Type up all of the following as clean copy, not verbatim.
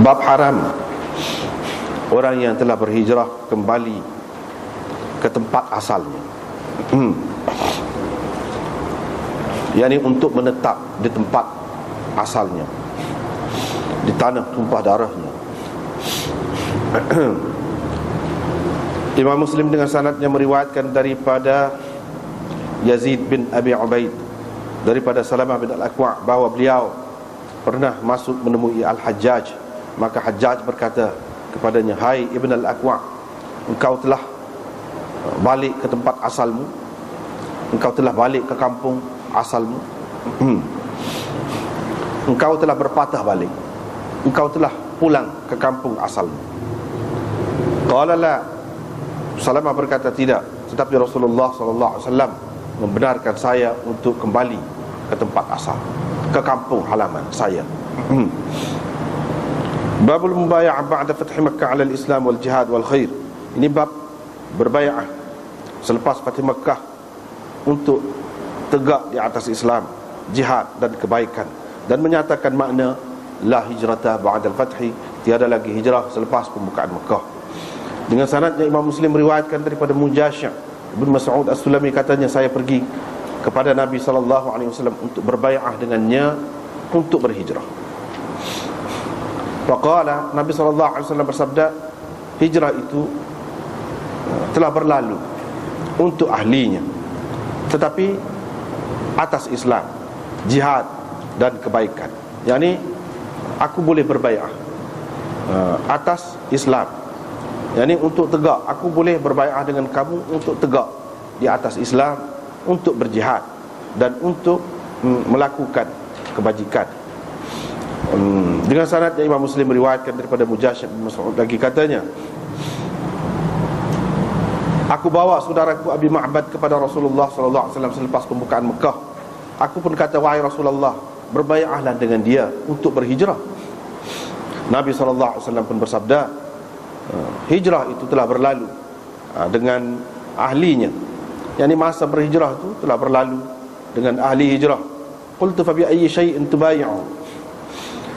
Bab haram orang yang telah berhijrah kembali ke tempat asalnya, yakni untuk menetap di tempat asalnya, di tanah tumpah darahnya. Imam Muslim dengan sanadnya meriwayatkan daripada Yazid bin Abi Ubaid daripada Salamah bin Al-Aqwa' bahawa beliau pernah masuk menemui Al-Hajjaj. Maka Hajjaj berkata kepadanya, "Hai Ibn Al-Aqwa', engkau telah balik ke tempat asalmu, engkau telah balik ke kampung asalmu, engkau telah berpatah balik, engkau telah pulang ke kampung asalmu." Qala la. Salamah berkata, "Tidak, tetapi Rasulullah sallallahu alaihi wasallam membenarkan saya untuk kembali ke tempat asal, ke kampung halaman saya." Babul mubaya'ah ba'da fath Makkah 'ala al-Islam wal jihad wal khair. Ini bab berbai'ah selepas Fath Makkah untuk tegak di atas Islam, jihad dan kebaikan, dan menyatakan makna la hijrata ba'da al-fath, tiada lagi hijrah selepas pembukaan Makkah. Dengan sanadnya Imam Muslim meriwayatkan daripada Mujashih bin Mas'ud As-Sulami, katanya, saya pergi kepada Nabi sallallahu alaihi wasallam untuk berbai'ah dengannya untuk berhijrah. Faqala, Nabi sallallahu alaihi wasallam bersabda, hijrah itu telah berlalu untuk ahlinya, tetapi atas Islam, jihad dan kebaikan. Yani aku boleh berbai'ah atas Islam, yani untuk tegak, aku boleh berbai'ah dengan kamu untuk tegak di atas Islam, untuk berjihad dan untuk melakukan kebajikan. Dengan sanadnya Imam Muslim meriwayatkan daripada Mujashih bin Mas'ud lagi, katanya, aku bawa saudaraku Abi Ma'bad kepada Rasulullah sallallahu alaihi wasallam selepas pembukaan Mekah. Aku pun kata, wahai Rasulullah, berbai'ahlah dengan dia untuk berhijrah. Nabi sallallahu alaihi wasallam pun bersabda, hijrah itu telah berlalu dengan ahlinya, yakni masa berhijrah itu telah berlalu dengan ahli hijrah. Qultu fa bi ayyi syai'in tubay'u.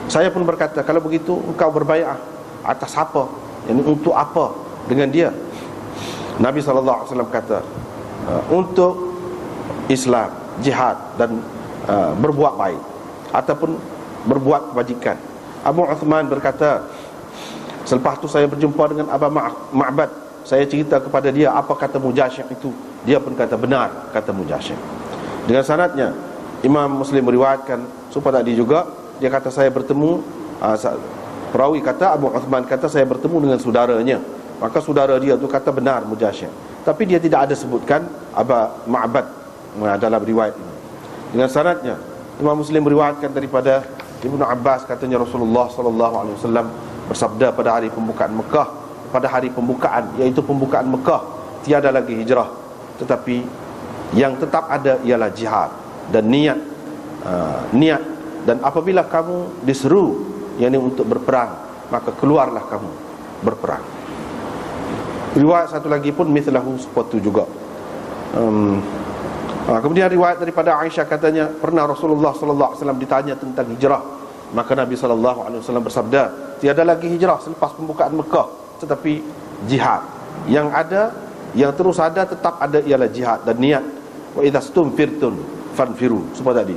Saya pun berkata, kalau begitu engkau berbai'ah atas apa, yakni untuk apa dengan dia? Nabi sallallahu alaihi wasallam kata, untuk Islam, jihad dan berbuat baik ataupun berbuat kebajikan. Abu Uthman berkata, selepas itu saya berjumpa dengan Abu Ma'bad, saya cerita kepada dia apa kata Mujashih itu. Dia pun kata, benar kata Mujashih. Dengan sanadnya Imam Muslim meriwayatkan supaya tadi juga, dia kata, saya bertemu, perawi kata, Abu Uthman kata, saya bertemu dengan saudaranya. Maka saudara dia tu kata, benar Mujashih, tapi dia tidak ada sebutkan Abu Ma'bad dalam riwayat ini. Dengan sanadnya Imam Muslim meriwayatkan daripada Ibnu Abbas, katanya Rasulullah sallallahu alaihi wasallam bersabda pada hari pembukaan Mekah, pada hari pembukaan, iaitu pembukaan Mekah, tiada lagi hijrah, tetapi yang tetap ada ialah jihad dan niat. Dan apabila kamu diseru, yakni untuk berperang, maka keluarlah kamu berperang. Riwayat satu lagi pun mithlahu, seperti juga. Kemudian riwayat daripada Aisyah, katanya, pernah Rasulullah sallallahu alaihi wasallam ditanya tentang hijrah, maka Nabi sallallahu alaihi wasallam bersabda, tiada lagi hijrah selepas pembukaan Mekah, tetapi jihad. Yang ada, yang terus ada, tetap ada, ialah jihad dan niat. Wa idza stumfirtum fanfiru, seperti tadi.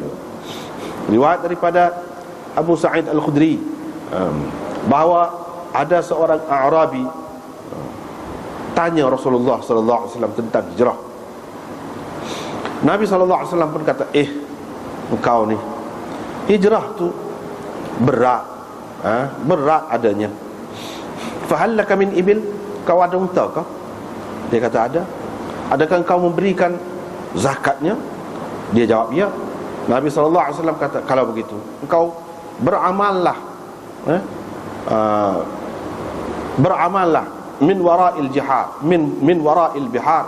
Riwayat daripada Abu Sa'id Al-Khudri, bahawa ada seorang A'rabi tanya Rasulullah sallallahu alaihi wasallam tentang hijrah. Nabi sallallahu alaihi wasallam pun kata, engkau ni, hijrah tu berat, berat adanya. Fahallaka min ibil, kau ada unta kau? Dia kata, ada. Adakah engkau memberikan zakatnya? Dia jawab, ya. Nabi sallallahu alaihi wasallam kata, kalau begitu engkau beramallah, beramallah min wara'il jihad, min wara'il bihar,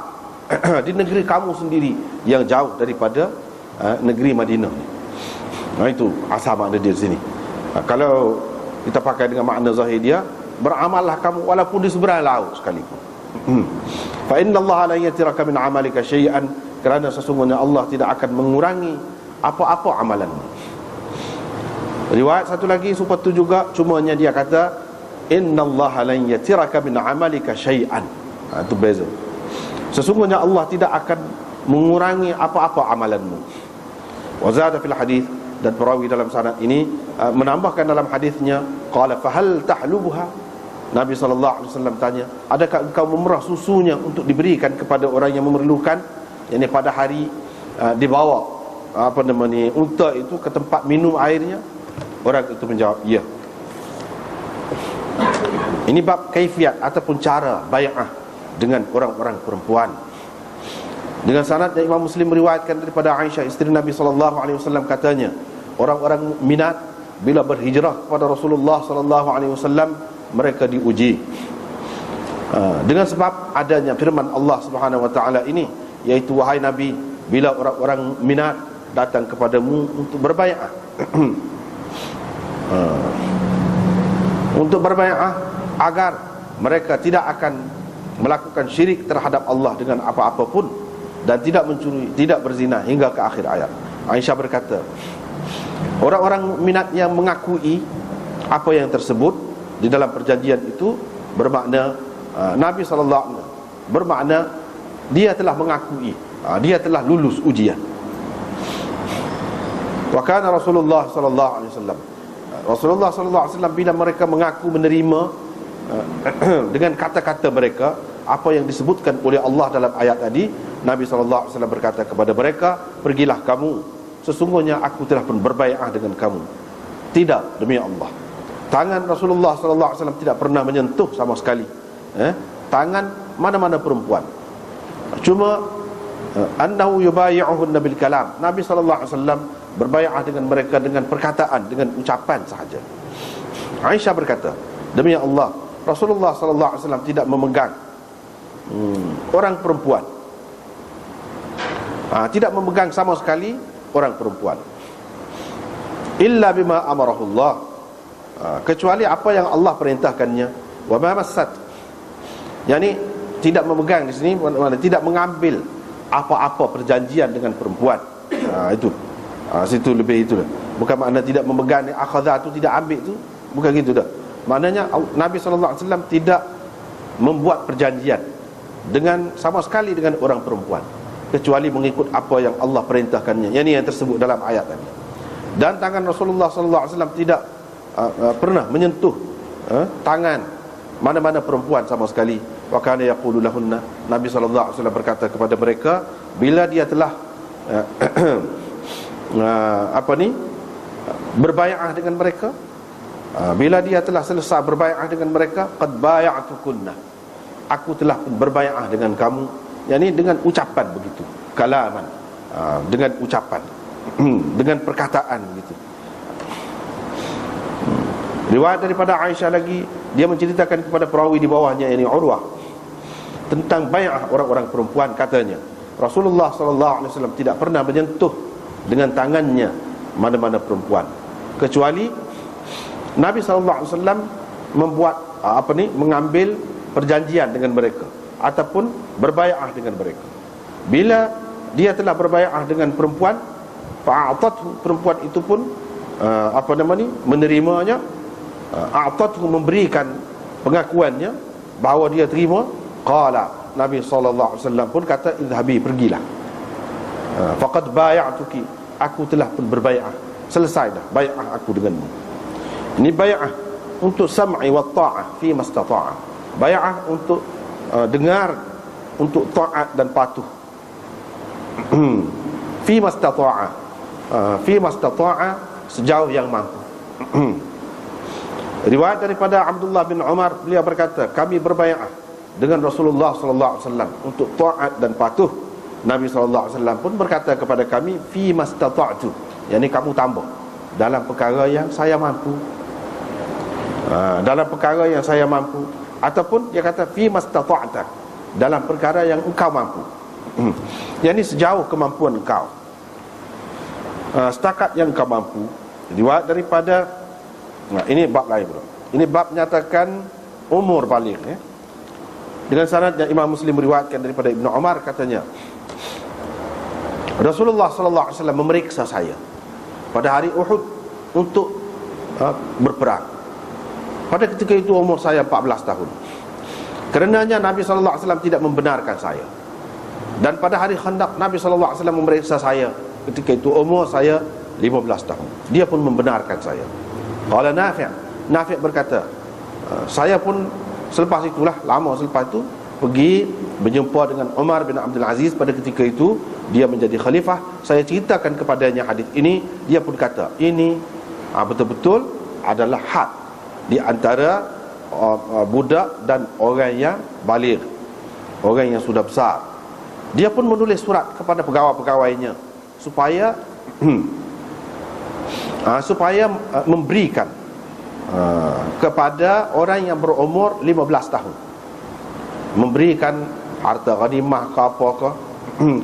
di negeri kamu sendiri yang jauh daripada negeri Madinah. Itu asal makna dia di sini. Kalau kita pakai dengan makna zahir dia, beramallah kamu walaupun di seberang laut sekalipun. Fa inna Allah la yatiraka min amalika syai'an, kerana sesungguhnya Allah tidak akan mengurangi apa-apa amalanmu. Riwayat satu lagi seperti itu juga, cumanya dia kata innallaha lan yatiraka min amalika syai'an. Itu beza. Sesungguhnya Allah tidak akan mengurangi apa-apa amalanmu. Wa zada fil hadis, dan perawi dalam sanad ini menambahkan dalam hadisnya, qala fahal tahlubuha. Nabi SAW tanya, adakah engkau memerah susunya untuk diberikan kepada orang yang memerlukan? Yang pada hari dibawa unta itu ke tempat minum airnya. Orang itu menjawab, ya. Ini bab kaifiat ataupun cara bai'ah dengan orang-orang perempuan. Dengan sanad yang Imam Muslim meriwayatkan daripada Aisyah isteri Nabi SAW, katanya, orang-orang minat bila berhijrah kepada Rasulullah SAW, mereka diuji dengan sebab adanya firman Allah Subhanahu Wa Taala ini, iaitu wahai Nabi, bila orang-orang minat datang kepadamu untuk berbai'ah untuk berbai'ah agar mereka tidak akan melakukan syirik terhadap Allah dengan apa-apa pun, dan tidak mencuri, tidak berzina, hingga ke akhir ayat. Aisyah berkata, orang-orang minat yang mengakui apa yang tersebut di dalam perjanjian itu bermakna Nabi SAW bermakna dia telah mengakui, dia telah lulus ujian. Wa kana Rasulullah SAW, Rasulullah SAW bila mereka mengaku menerima dengan kata-kata mereka apa yang disebutkan oleh Allah dalam ayat tadi, Nabi SAW berkata kepada mereka, pergilah kamu, sesungguhnya aku telah pun berbai'ah dengan kamu. Tidak, demi Allah, tangan Rasulullah SAW tidak pernah menyentuh sama sekali tangan mana-mana perempuan. Cuma annahu yubayi'uhunna bil kalam. Nabi SAW berbai'ah dengan mereka dengan perkataan, dengan ucapan sahaja. Aisyah berkata, demi Allah, Rasulullah SAW tidak memegang orang perempuan, tidak memegang sama sekali orang perempuan, illa bima amarahullah, kecuali apa yang Allah perintahkannya. Wa ma massat, yakni tidak memegang di sini maknanya tidak mengambil apa-apa perjanjian dengan perempuan. Itu situ lebih itu dah. Bukan makna tidak memegang ni akhadha tu tidak ambil tu, bukan gitu dah. Maknanya Nabi SAW tidak membuat perjanjian dengan sama sekali dengan orang perempuan, kecuali mengikut apa yang Allah perintahkannya. Yang ini yang tersebut dalam ayat tadi. Dan tangan Rasulullah SAW tidak pernah menyentuh tangan mana-mana perempuan sama sekali. Wa kana yaqulu lahunna, Nabi SAW berkata kepada mereka bila dia telah berbai'ah dengan mereka, bila dia telah selesai berbai'ah dengan mereka, qad bay'atukunna, aku telah berbai'ah dengan kamu, yakni dengan ucapan begitu, kalaman, dengan ucapan dengan perkataan gitu. Riwayat daripada Aisyah lagi, dia menceritakan kepada perawi di bawahnya, yakni Urwah, tentang bai'ah orang-orang perempuan. Katanya Rasulullah SAW tidak pernah menyentuh dengan tangannya mana-mana perempuan, kecuali Nabi SAW membuat mengambil perjanjian dengan mereka ataupun berbai'ah dengan mereka. Bila dia telah berbai'ah dengan perempuan, fa'atathu, perempuan itu pun menerimanya, a'tathu, memberikan pengakuannya bahawa dia terima. Qala, Nabi SAW pun kata, idhabi, pergilah, faqad bay'atuki, aku telah pun berbai'ah, selesai dah bai'ah aku denganmu. Ini bai'ah untuk sam'i wa ta'ah fi mastata'a, bai'ah untuk dengar, untuk taat dan patuh fi mastata'a, sejauh yang mampu. Riwayat daripada Abdullah bin Umar, beliau berkata, kami berbai'ah dengan Rasulullah SAW untuk taat dan patuh. Nabi SAW pun berkata kepada kami, fi mastata'tu, yakni kamu tambah dalam perkara yang saya mampu, dalam perkara yang saya mampu, ataupun dia kata fi mastata'ta, dalam perkara yang engkau mampu, yakni sejauh kemampuan engkau, setakat yang engkau mampu. Riwayat daripada ini bab lain bro. Ini bab menyatakan umur baligh dengan sanad yang Imam Muslim meriwayatkan daripada Ibnu Umar, katanya Rasulullah SAW memeriksa saya pada hari Uhud untuk berperang. Pada ketika itu umur saya 14 tahun. Kerenanya Nabi SAW tidak membenarkan saya. Dan pada hari Khandaq Nabi SAW memeriksa saya. Ketika itu umur saya 15 tahun. Dia pun membenarkan saya. Qala Nafi' berkata, saya pun selepas itulah, lama selepas itu, pergi berjumpa dengan Umar bin Abdul Aziz. Pada ketika itu dia menjadi khalifah. Saya ceritakan kepadanya hadis ini. Dia pun kata, ini betul-betul adalah had di antara budak dan orang yang baligh, orang yang sudah besar. Dia pun menulis surat kepada pegawai-pegawainya supaya memberikan kepada orang yang berumur 15 tahun, memberikan harta ghanimah ke apa ke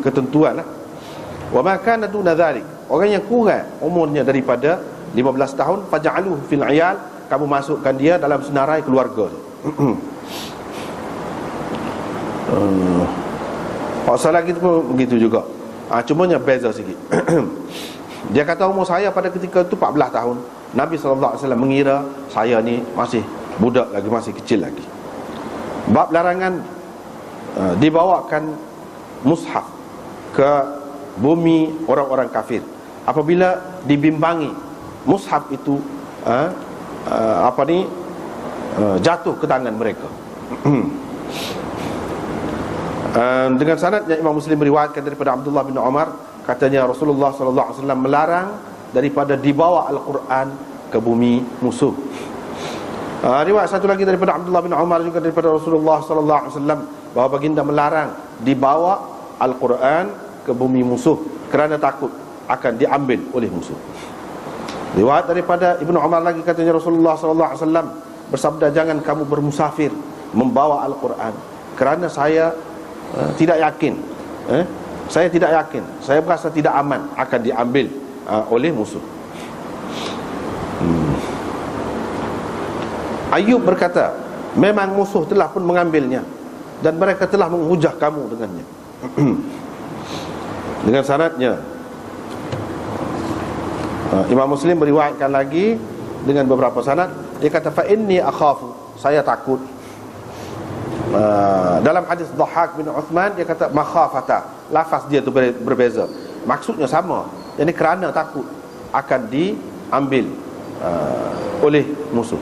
ketentuan lah. Wa ma kana duna dhalik, orang yang kurang umurnya daripada 15 tahun, faja'aluhu fil 'iyal, kamu masukkan dia dalam senarai keluarga. Pasal lagi tu pun begitu juga. Cumanya beza sikit. Dia kata umur saya pada ketika itu 14 tahun. Nabi SAW mengira saya ni masih budak lagi, masih kecil lagi. Bab larangan dibawakan mushaf ke bumi orang-orang kafir apabila dibimbangi mushaf itu jatuh ke tangan mereka. Dengan sanadnya Imam Muslim meriwayatkan daripada Abdullah bin Umar, katanya Rasulullah SAW melarang daripada dibawa Al-Quran ke bumi musuh. Riwayat satu lagi daripada Abdullah bin Umar juga daripada Rasulullah SAW, bahawa baginda melarang dibawa Al-Quran ke bumi musuh kerana takut akan diambil oleh musuh. Riwayat daripada Ibnu Umar lagi, katanya Rasulullah SAW bersabda, jangan kamu bermusafir membawa Al-Quran, kerana saya tidak yakin, saya tidak yakin, saya berasa tidak aman akan diambil oleh musuh. Ayub berkata, memang musuh telah pun mengambilnya dan mereka telah menghujah kamu dengannya. Dengan sanadnya Imam Muslim beriwayatkan lagi dengan beberapa sanad. Dia kata, fa inni akhafu, saya takut. Dalam hadis Dhahhak bin Uthman dia kata makhafata, lafaz dia tu berbeza, maksudnya sama, jadi kerana takut akan diambil oleh musuh.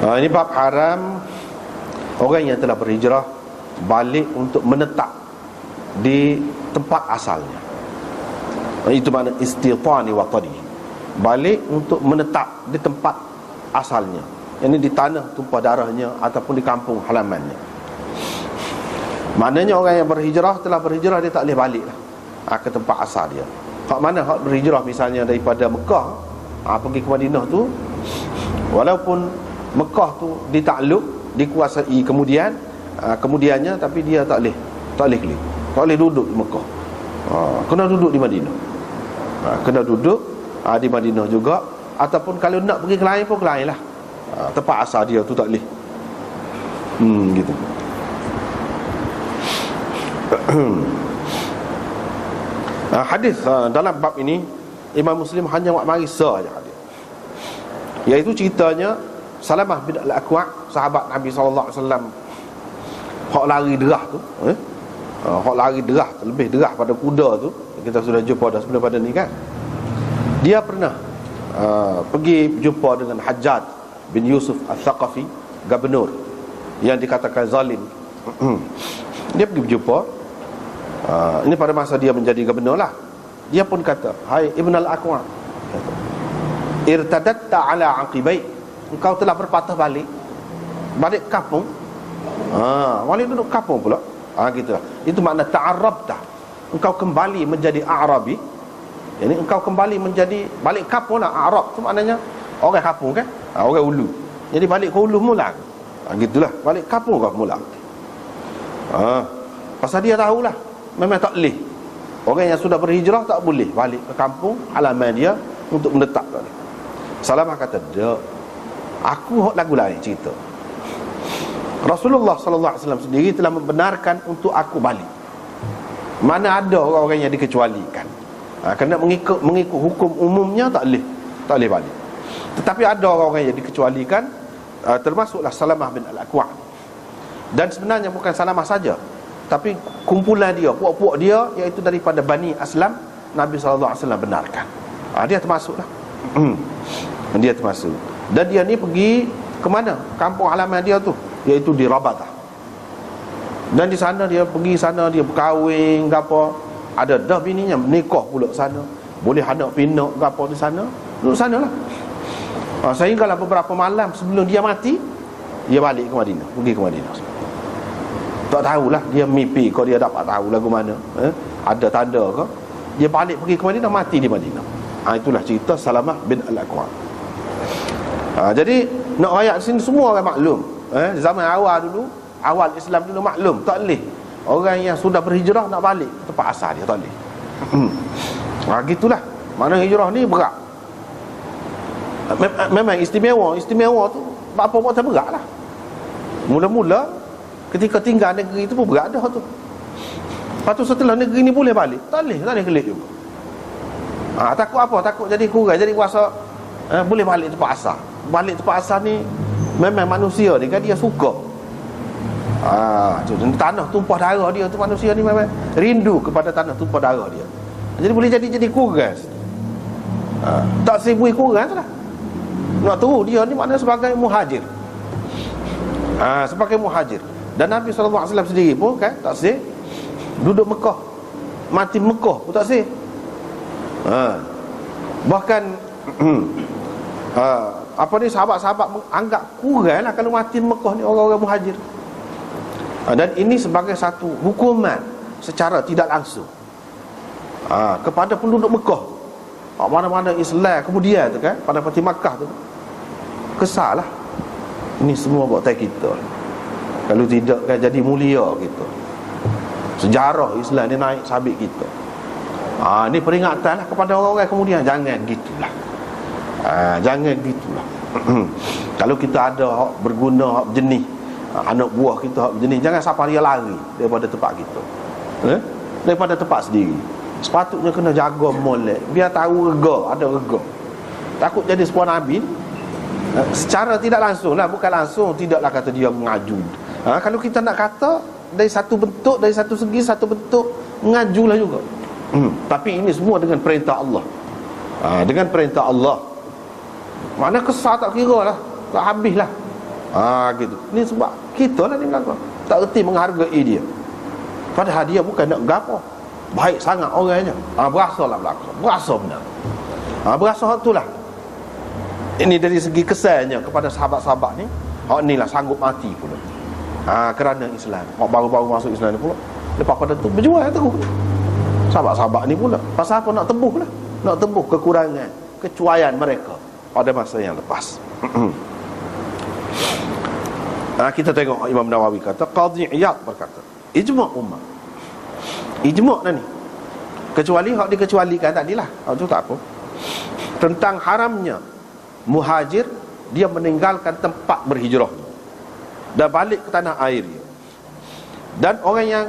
Ini bab haram orang yang telah berhijrah balik untuk menetap di tempat asalnya. Itu makna istitani wa tari, balik untuk menetap di tempat asalnya, ini di tanah tumpah darahnya ataupun di kampung halamannya. Maknanya orang yang berhijrah, telah berhijrah, dia tak boleh balik ke tempat asal dia. Hak mana hak berhijrah misalnya daripada Mekah pergi ke Madinah tu, walaupun Mekah tu ditakluk, dikuasai kemudiannya, tapi dia tak boleh klik, tak boleh duduk di Mekah. Kena duduk di Madinah. Kena duduk di Madinah juga, ataupun kalau nak pergi ke lain pun ke lain lah. Tempat asal dia tu tak boleh. Gitu. Hadis dalam bab ini Imam Muslim hanya mari saja hadis, iaitu ceritanya Salamah bin Al-Aqwa', sahabat Nabi SAW, hak lari derah tu, hak lari derah, lebih derah pada kuda tu, kita sudah jumpa dah sebelum pada ni kan. Dia pernah pergi jumpa dengan Hajjaj bin Yusuf Al-Thaqafi, gubernur yang dikatakan zalim. Dia pergi berjumpa, ini pada masa dia menjadi gubernur lah. Dia pun kata, hai Ibn Al-Aqwa', irtadatta ala aqibai, engkau telah berpatah balik kampung. Balik duduk kampung pula. Gitulah. Itu makna ta'arrabta, engkau kembali menjadi Arabi. Ini engkau kembali menjadi balik kampung lah. Arab tu maknanya orang kampung kan, orang ulu. Jadi balik ke ulu mula. Gitulah, balik kampung kau mula. Pasal dia tahulah memang tak boleh, orang yang sudah berhijrah tak boleh balik ke kampung halaman dia untuk menetap. Salamah kata, tak, Aku hok lagu lain cerita. Rasulullah sallallahu alaihi wasallam sendiri telah membenarkan untuk aku balik. Mana ada orang-orang yang dikecualikan. Kena mengikut hukum umumnya tak boleh balik. Tetapi ada orang-orang yang dikecualikan, termasuklah Salamah bin Al-Aqwa'. Dan sebenarnya bukan Salamah saja, tapi kumpulan dia, puak-puak dia, iaitu daripada Bani Aslam, Nabi sallallahu alaihi wasallam benarkan. Dia termasuklah. Dia termasuk. Dan dia ni pergi ke mana? Kampung halaman dia tu, iaitu di Rabatah. Dan di sana dia pergi sana, dia berkahwin ke apa. Ada dah bininya menikah pula sana. Boleh anak pinak ke apa di sana. Duduk sana lah. Sehinggalah beberapa malam sebelum dia mati, dia balik ke Madinah. Pergi ke Madinah. Tak tahulah dia mimpi ke, dia dapat tahu lagu mana, ada tanda ke. Dia balik pergi ke Madinah, mati di Madinah. Itulah cerita Salamah bin Al-Aqwa'. Jadi nak rakyat sini semua orang maklum. Zaman awal dulu, awal Islam dulu maklum, tak boleh orang yang sudah berhijrah nak balik ke tempat asal dia, tak boleh. Gitulah. Mana hijrah ni berat. Memang istimewa tu apa tak berat lah. Mula-mula ketika tinggal negeri tu pun berat dah tu. Lepas tu setelah negeri ni boleh balik, tak boleh kelik juga. Takut apa? Takut jadi kurang, jadi kuasa boleh balik tempat asal. Balik tempat asal ni memang manusia ni kan dia suka. Tanah tumpah darah dia tu, manusia ni memang rindu kepada tanah tumpah darah dia. Jadi boleh jadi kurang. Tak sibui kurang tu lah. Nak tahu dia ni maknanya sebagai muhajir. Sebagai muhajir. Dan Nabi SAW sendiri pun kan tak sih duduk Mekah, mati Mekah pun tak sih. Bahkan sahabat-sahabat anggap kurang lah kalau mati Mekah ni orang-orang muhajir. Dan ini sebagai satu hukuman secara tidak langsung kepada penduduk Mekah. Mana-mana Islam kemudian tu kan, pada Fatih Makkah tu, kesal lah. Ini semua buat tay kita. Kalau tidak kan jadi mulia kita. Sejarah Islam ni naik sabit kita. Ini peringatan lah kepada orang-orang kemudian. Jangan gitulah. Jangan gitulah. Kalau kita ada hak berguna, hak berjenis, anak buah kita hak berjenis, jangan siapa dia lari daripada tempat kita, daripada tempat sendiri. Sepatutnya kena jaga molek, biar tahu rega, ada rega. Takut jadi sepuan Nabi secara tidak langsung lah, bukan langsung, tidaklah kata dia mengaju. Kalau kita nak kata dari satu bentuk, dari satu segi, satu bentuk, mengajulah juga. Tapi ini semua dengan perintah Allah. Dengan perintah Allah. Mana kesal tak kira lah, tak habis lah. Gitu. Ini sebab kita lah ni belakang tak erti menghargai dia. Padahal dia bukan nak gapo, baik sangat orangnya. Berasa lah belakang, berasa benar. Berasa tu lah. Ini dari segi kesannya kepada sahabat-sahabat ni. Hak ni lah sanggup mati pula. Kerana Islam. Hak baru-baru masuk Islam ni pula, lepas pada tu berjuang terus. Sahabat-sahabat ni pula pasal apa? Nak tembus lah, nak tembus kekurangan, kecuaian mereka pada masa yang lepas. Kita tengok Imam Nawawi kata, Qadhi Iyad berkata, ijma' ummah. Ijma' dah ni, kecuali hak dikecualikan tadilah, hak tu tak apa, tentang haramnya muhajir dia meninggalkan tempat berhijrah dan balik ke tanah air dia. Dan orang yang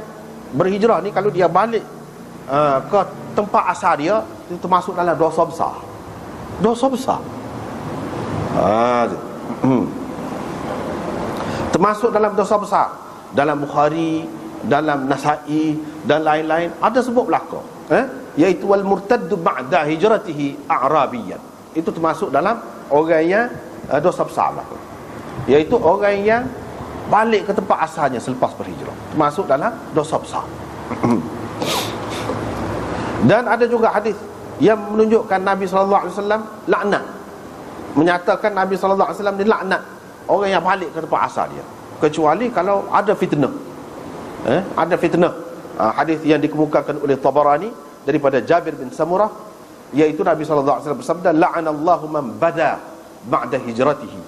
berhijrah ni kalau dia balik ke tempat asal dia, itu termasuk dalam dosa besar. Dosa besar. Termasuk dalam dosa besar. Dalam Bukhari, dalam Nasa'i dan lain-lain ada sebut belaka, iaitu wal murtaddu ba'da hijratihi a'rabiyan. Itu termasuk dalam orang yang dosa besar belaka, iaitu orang yang balik ke tempat asalnya selepas berhijrah, termasuk dalam dosa besar. Dan ada juga hadis yang menunjukkan Nabi SAW laknat, menyatakan Nabi SAW dilaknat orang yang balik ke tempat asal dia, kecuali kalau ada fitnah. Ada fitnah. Hadis yang dikemukakan oleh Tabarani daripada Jabir bin Samurah, iaitu Nabi SAW bersabda, la'anallahu man bada ba'da hijratihi.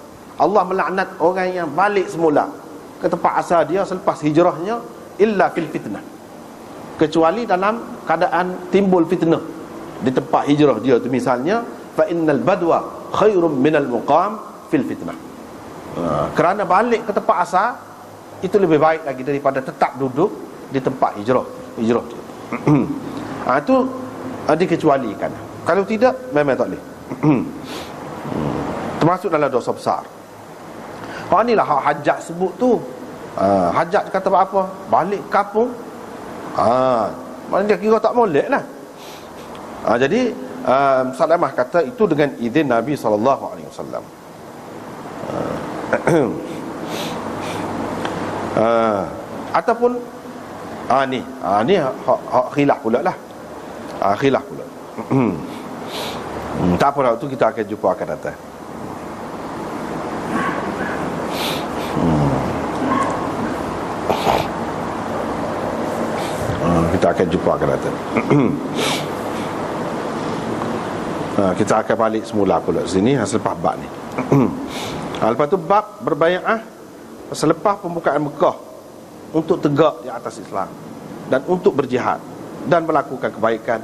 Allah melaknat orang yang balik semula ke tempat asal dia selepas hijrahnya, illa fil fitnah, kecuali dalam keadaan timbul fitnah di tempat hijrah dia tu. Misalnya, fa innal badwa khairum minal muqam fil fitnah. Kerana balik ke tempat asal itu lebih baik lagi daripada tetap duduk di tempat hijrah tu. Itu dikecualikan. Kalau tidak memang tak boleh. Termasuk dalam dosa besar. Inilah hak Hajjaj sebut tu. Hajjaj kata apa? Balik kampung. Mana dia kira tak molek lah. Jadi Salamah kata itu dengan izin Nabi SAW. Ataupun ni hak khilaf pula lah. Khilaf pula. Tak apa, tu kita akan jumpa akan datang. Kita akan jumpa akan datang. Kita akan balik semula pula sini selepas bab ni. Lepas tu bab berbai'ah selepas pembukaan Mekah untuk tegak di atas Islam dan untuk berjihad dan melakukan kebaikan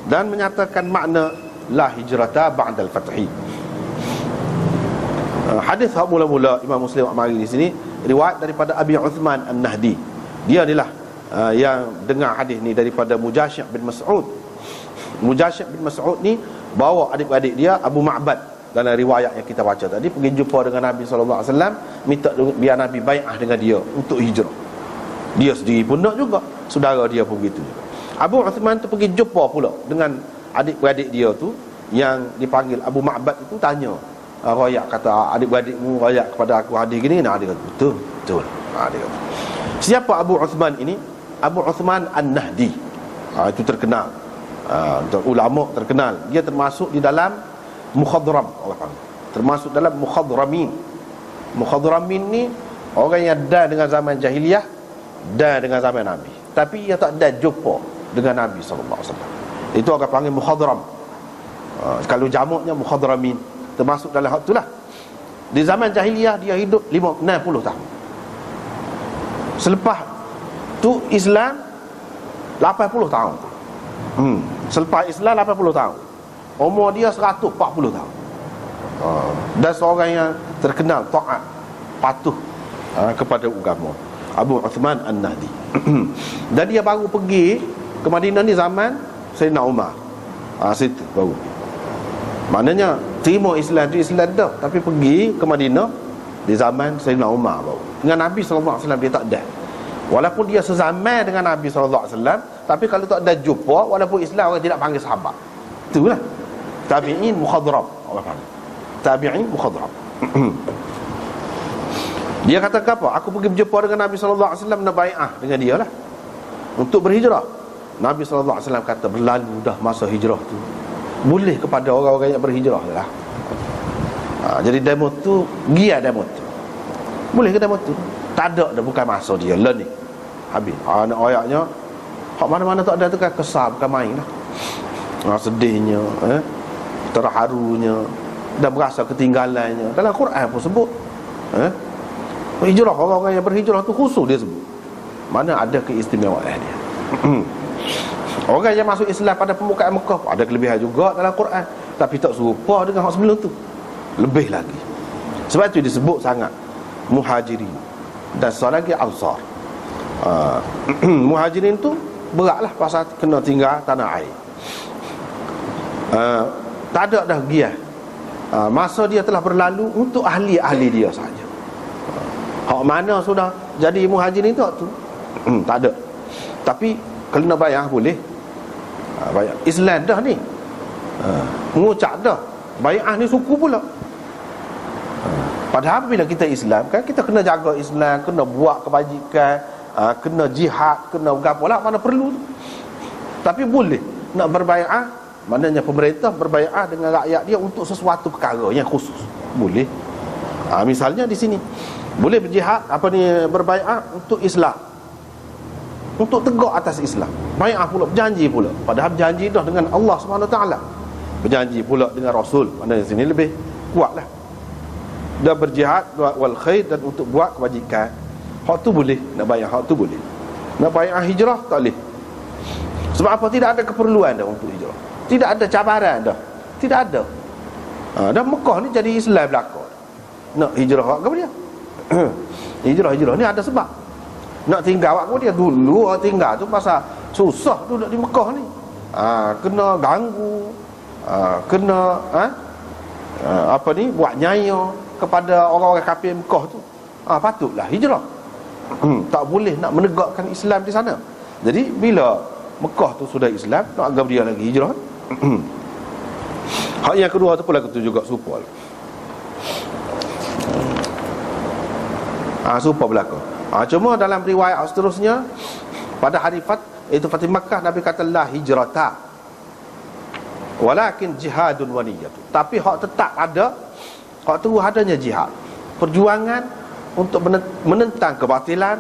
dan menyatakan makna la hijrata ba'dal fathi. Hadis hak mula-mula Imam Muslim mari di sini riwayat daripada Abi Uthman An-Nahdi. Dia adalah yang dengar hadis ni daripada Mujashih bin Mas'ud. Mujashih bin Mas'ud ni bawa adik-adik dia Abu Ma'bad dalam riwayat yang kita baca tadi, pergi jumpa dengan Nabi SAW, minta biar Nabi bai'ah dengan dia untuk hijrah. Dia sendiri pun nak juga, saudara dia pun begitu juga. Abu Uthman tu pergi jumpa pula dengan adik-beradik dia tu yang dipanggil Abu Ma'bad itu, tanya royak, kata adik-beradikmu royak kepada aku hadis gini. Dia kata betul. Dia kata, siapa Abu Uthman ini? Abu Uthman An-Nahdi. Itu terkenal, ulama terkenal. Dia termasuk di dalam mukhadram, orang panggil, termasuk dalam mukhadramin. Mukhadramin ni orang yang dah dengan zaman jahiliyah, dah dengan zaman Nabi, tapi ia tak ada jumpa dengan Nabi SAW. Itu orang panggil mukhadram. Kalau jamuknya mukhadramin, termasuk dalam hak itulah. Di zaman jahiliyah dia hidup 60 tahun. Selepas tu Islam 80 tahun. Selepas Islam 80 tahun. Umur dia 140 tahun. Dan seorang yang terkenal taat, patuh kepada agama, Abu Uthman An-Nahdi. Dan dia baru pergi ke Madinah ni zaman Sayyidina Umar. Situ baru. Maknanya terima Islam tu Islam dah, tapi pergi ke Madinah di zaman Sayyidina Umar baru. Dengan Nabi SAW dia tak ada. Walaupun dia sezaman dengan Nabi SAW, tapi kalau tak ada jumpa, walaupun Islam orang tidak panggil sahabat. Itulah tabi'in mukhadram, Allah panggil tabi'in mukhadram. Dia kata apa? Aku pergi berjumpa dengan Nabi SAW, nak bai'ah dengan dia lah untuk berhijrah. Nabi SAW kata, berlalu dah masa hijrah tu, boleh kepada orang-orang yang berhijrah lah. Jadi demo tu, gia demo tu, boleh ke demo tu? Tak ada dah, bukan masa dia lah ni. Habis. Nak ayatnya hak mana-mana tak ada tu kan kesal, bukan main lah. Sedihnya, terharunya dan berasa ketinggalannya. Dalam Quran pun sebut hijrah, orang-orang yang berhijrah tu khusus dia sebut. Mana ada keistimewaan dia. Orang yang masuk Islam pada pembukaan Mekah ada kelebihan juga dalam Quran, tapi tak serupa dengan hak sebelum tu, lebih lagi. Sebab itu disebut sangat Muhajirin dan seorang lagi Ansar. Muhajirin tu beratlah pasal kena tinggal tanah air. Tak ada dah giah. Masa dia telah berlalu untuk ahli-ahli dia saja. Hak mana sudah jadi Muhajirin tu tak ada. Tapi kalau nak bayar boleh. Bayar Islam dah ni, mengucap dah bayar ni suku pula. Padahal bila kita Islam kan, kita kena jaga Islam, kena buat kebajikan, kena jihad, kena gapalah mana perlu tu. Tapi boleh nak berbai'ah, maknanya pemerintah berbai'ah dengan rakyat dia untuk sesuatu perkara yang khusus. Boleh. Misalnya di sini boleh berjihad, berbai'ah untuk Islam, untuk tegak atas Islam. Bai'ah pula, berjanji pula. Padahal berjanji dah dengan Allah SWT, berjanji pula dengan Rasul. Maknanya di sini lebih kuatlah. Dah berjihad wal khair dan untuk buat kebajikan. Hak tu boleh nak bayar, hak tu boleh. Nak bayar hijrah tak boleh. Sebab apa? Tidak ada keperluan dah untuk hijrah. Tidak ada cabaran dah. Tidak ada. Dan Mekah ni jadi Islam belaka. nak hijrah awak ke dia? Hijrah ni ada sebab. Nak tinggal awak ke dia? Dulu awak tinggal tu pasal susah duduk di Mekah ni. Kena ganggu, kena buat nyaya kepada orang-orang kafir Mekah tu. Patutlah hijrah. Tak boleh nak menegakkan Islam di sana. Jadi bila Mekah tu sudah Islam, nak agak dia lagi hijrah. Hak yang kedua tu pula tu juga serupa. Serupa berlaku. Cuma dalam riwayat seterusnya pada hari itu Fatih Makkah, Nabi kata la hijrata walakin jihadun wa niyyatun. Tapi hak tetap ada, hak terus adanya jihad, perjuangan untuk menentang kebatilan.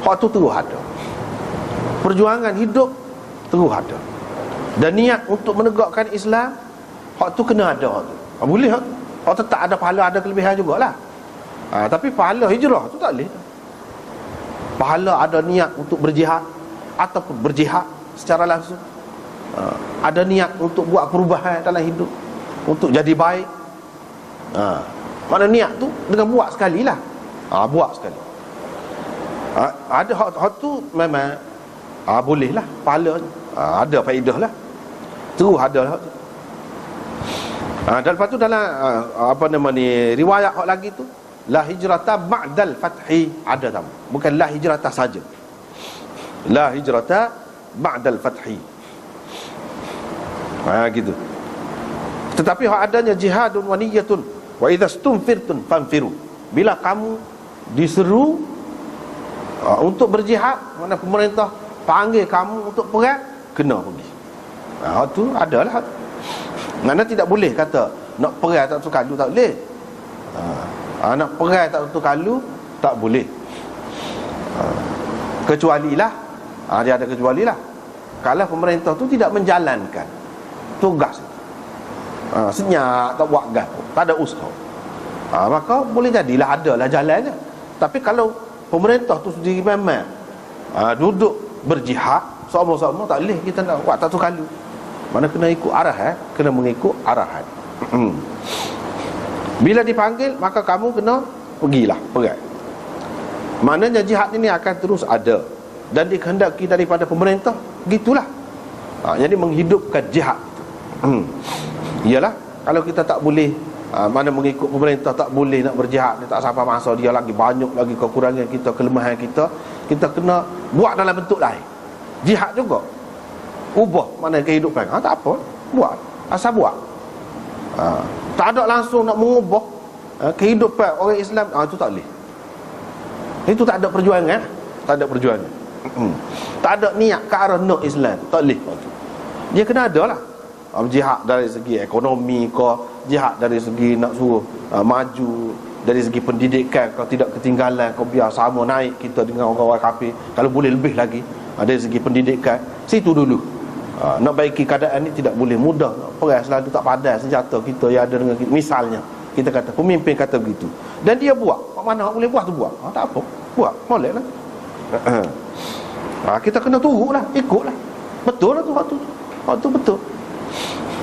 Hak tu terus ada, perjuangan hidup terus ada, dan niat untuk menegakkan Islam, hak tu kena ada. Boleh hak tetap ada pahala, ada kelebihan jugalah. Tapi pahala hijrah tu tak boleh. Pahala ada niat untuk berjihad ataupun berjihad secara langsung, ada niat untuk buat perubahan dalam hidup, untuk jadi baik. Mana niat tu dengan buat sekali lah. Buat sekali. Ada hak tu memang boleh lah, pahala ada faedah lah, terus ada lah tu. Dan lepas tu dalam riwayat hak lagi tu, la hijrata ba'dal fathi, ada tamu, bukan la hijrata saja, la hijrata ba'dal fathi. Gitu. Tetapi hak adanya jihadun wa niyyatun wa idza stumfirtun fanfiru. Bila kamu diseru untuk berjihad, mana pemerintah panggil kamu untuk perang, kena pergi. Tu adalah. Mana tidak boleh kata nak perang tak suka lu, tak boleh. Nak perang tak tentu kalu, tak boleh. Kecualilah, dia ada kecualilah, kalau pemerintah tu tidak menjalankan tugas, senyap, tak buat gas, tak ada usaha, maka boleh jadilah adalah jalannya. Tapi kalau pemerintah tu sendiri memang duduk berjihad sama-sama, tak boleh kita nak buat tak tu kalu. Mana kena ikut arahan, kena mengikut arahan. Bila dipanggil, maka kamu kena pergilah, perang. Maknanya jihad ini akan terus ada dan dikehendaki daripada pemerintah, gitulah. Jadi menghidupkan jihad. Iyalah, kalau kita tak boleh, mana mengikut pemerintah, tak boleh nak berjihad, dia tak sampai masa dia lagi banyak lagi kekurangan kita, kelemahan kita, kita kena buat dalam bentuk lain. Jihad juga ubah mana kehidupan. Tak apa, buat, asal buat. Tak ada langsung nak mengubah kehidupan orang Islam, itu tak boleh. Itu tak ada perjuangan, tak ada perjuangan. Tak ada niat ke arah nak Islam, tak boleh. Dia kena ada lah. Jihad dari segi ekonomi ke, jihad dari segi nak suruh maju, dari segi pendidikan kau tidak ketinggalan, kau biar sama naik kita dengan orang-orang kafir, kalau boleh lebih lagi. Dari segi pendidikan, situ dulu. Nak baiki keadaan ni tidak boleh mudah. Perang selalu tak padan senjata kita yang ada dengan kita. Misalnya kita kata pemimpin kata begitu, dan dia buat, mana boleh buat tu buat, tak apa, buat, boleh lah. Kita kena turut lah, ikut lah. Betul lah tu, waktu betul.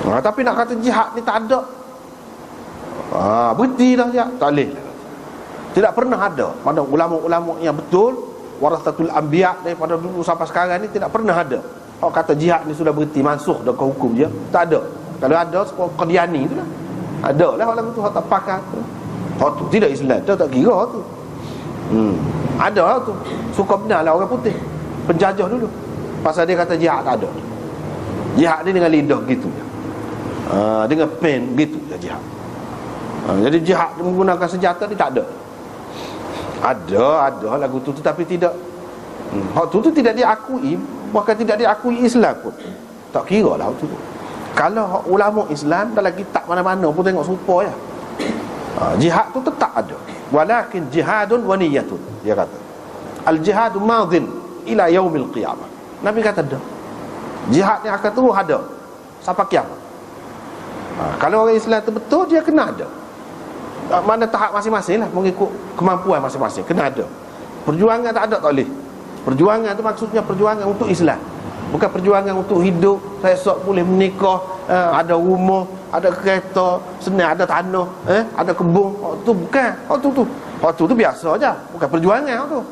Tapi nak kata jihad ni tak ada, berhenti dah dia, tak boleh. Tidak pernah ada. Mana ulama-ulama yang betul, warasatul anbiya daripada dulu sampai sekarang ni, tidak pernah ada orang kata jihad ni sudah berhenti, mansuh dah ke hukum dia. Tak ada. Kalau ada, sebuah Qadiani tu lah. Ada lah orang tu, tak pakai tu tidak Islam, dia tak kira tu. Ada lah tu, suka benar lah orang putih, penjajah dulu, pasal dia kata jihad tak ada. Jihad ni dengan lidah gitu, dengan pen gitu jihad. Jadi jihad menggunakan senjata ni tak ada. Ada lagu tu, tapi tidak, hak tu tidak diakui, bahkan tidak diakui Islam pun. Tak kira lah tu. Kalau ulama Islam dalam kitab mana-mana pun tengok serupa ya. Jihad tu tetap ada. Walakin jihadun wa niyyatun, dia kata. Al jihadu madhin ila yaumil qiyamah. Nabi kata dah, jihad ni akan terus ada sampai kiamat. Kalau orang Islam tu betul, dia kena ada. Mana tahap masing-masing lah, mengikut kemampuan masing-masing, kena ada. Perjuangan tak ada, tak boleh. Perjuangan tu maksudnya perjuangan untuk Islam, bukan perjuangan untuk hidup, saya sok boleh menikah, ada rumah, ada kereta, senang, ada tanah, ada kebun. Waktu tu bukan. Waktu tu biasa aja, bukan perjuangan waktu tu.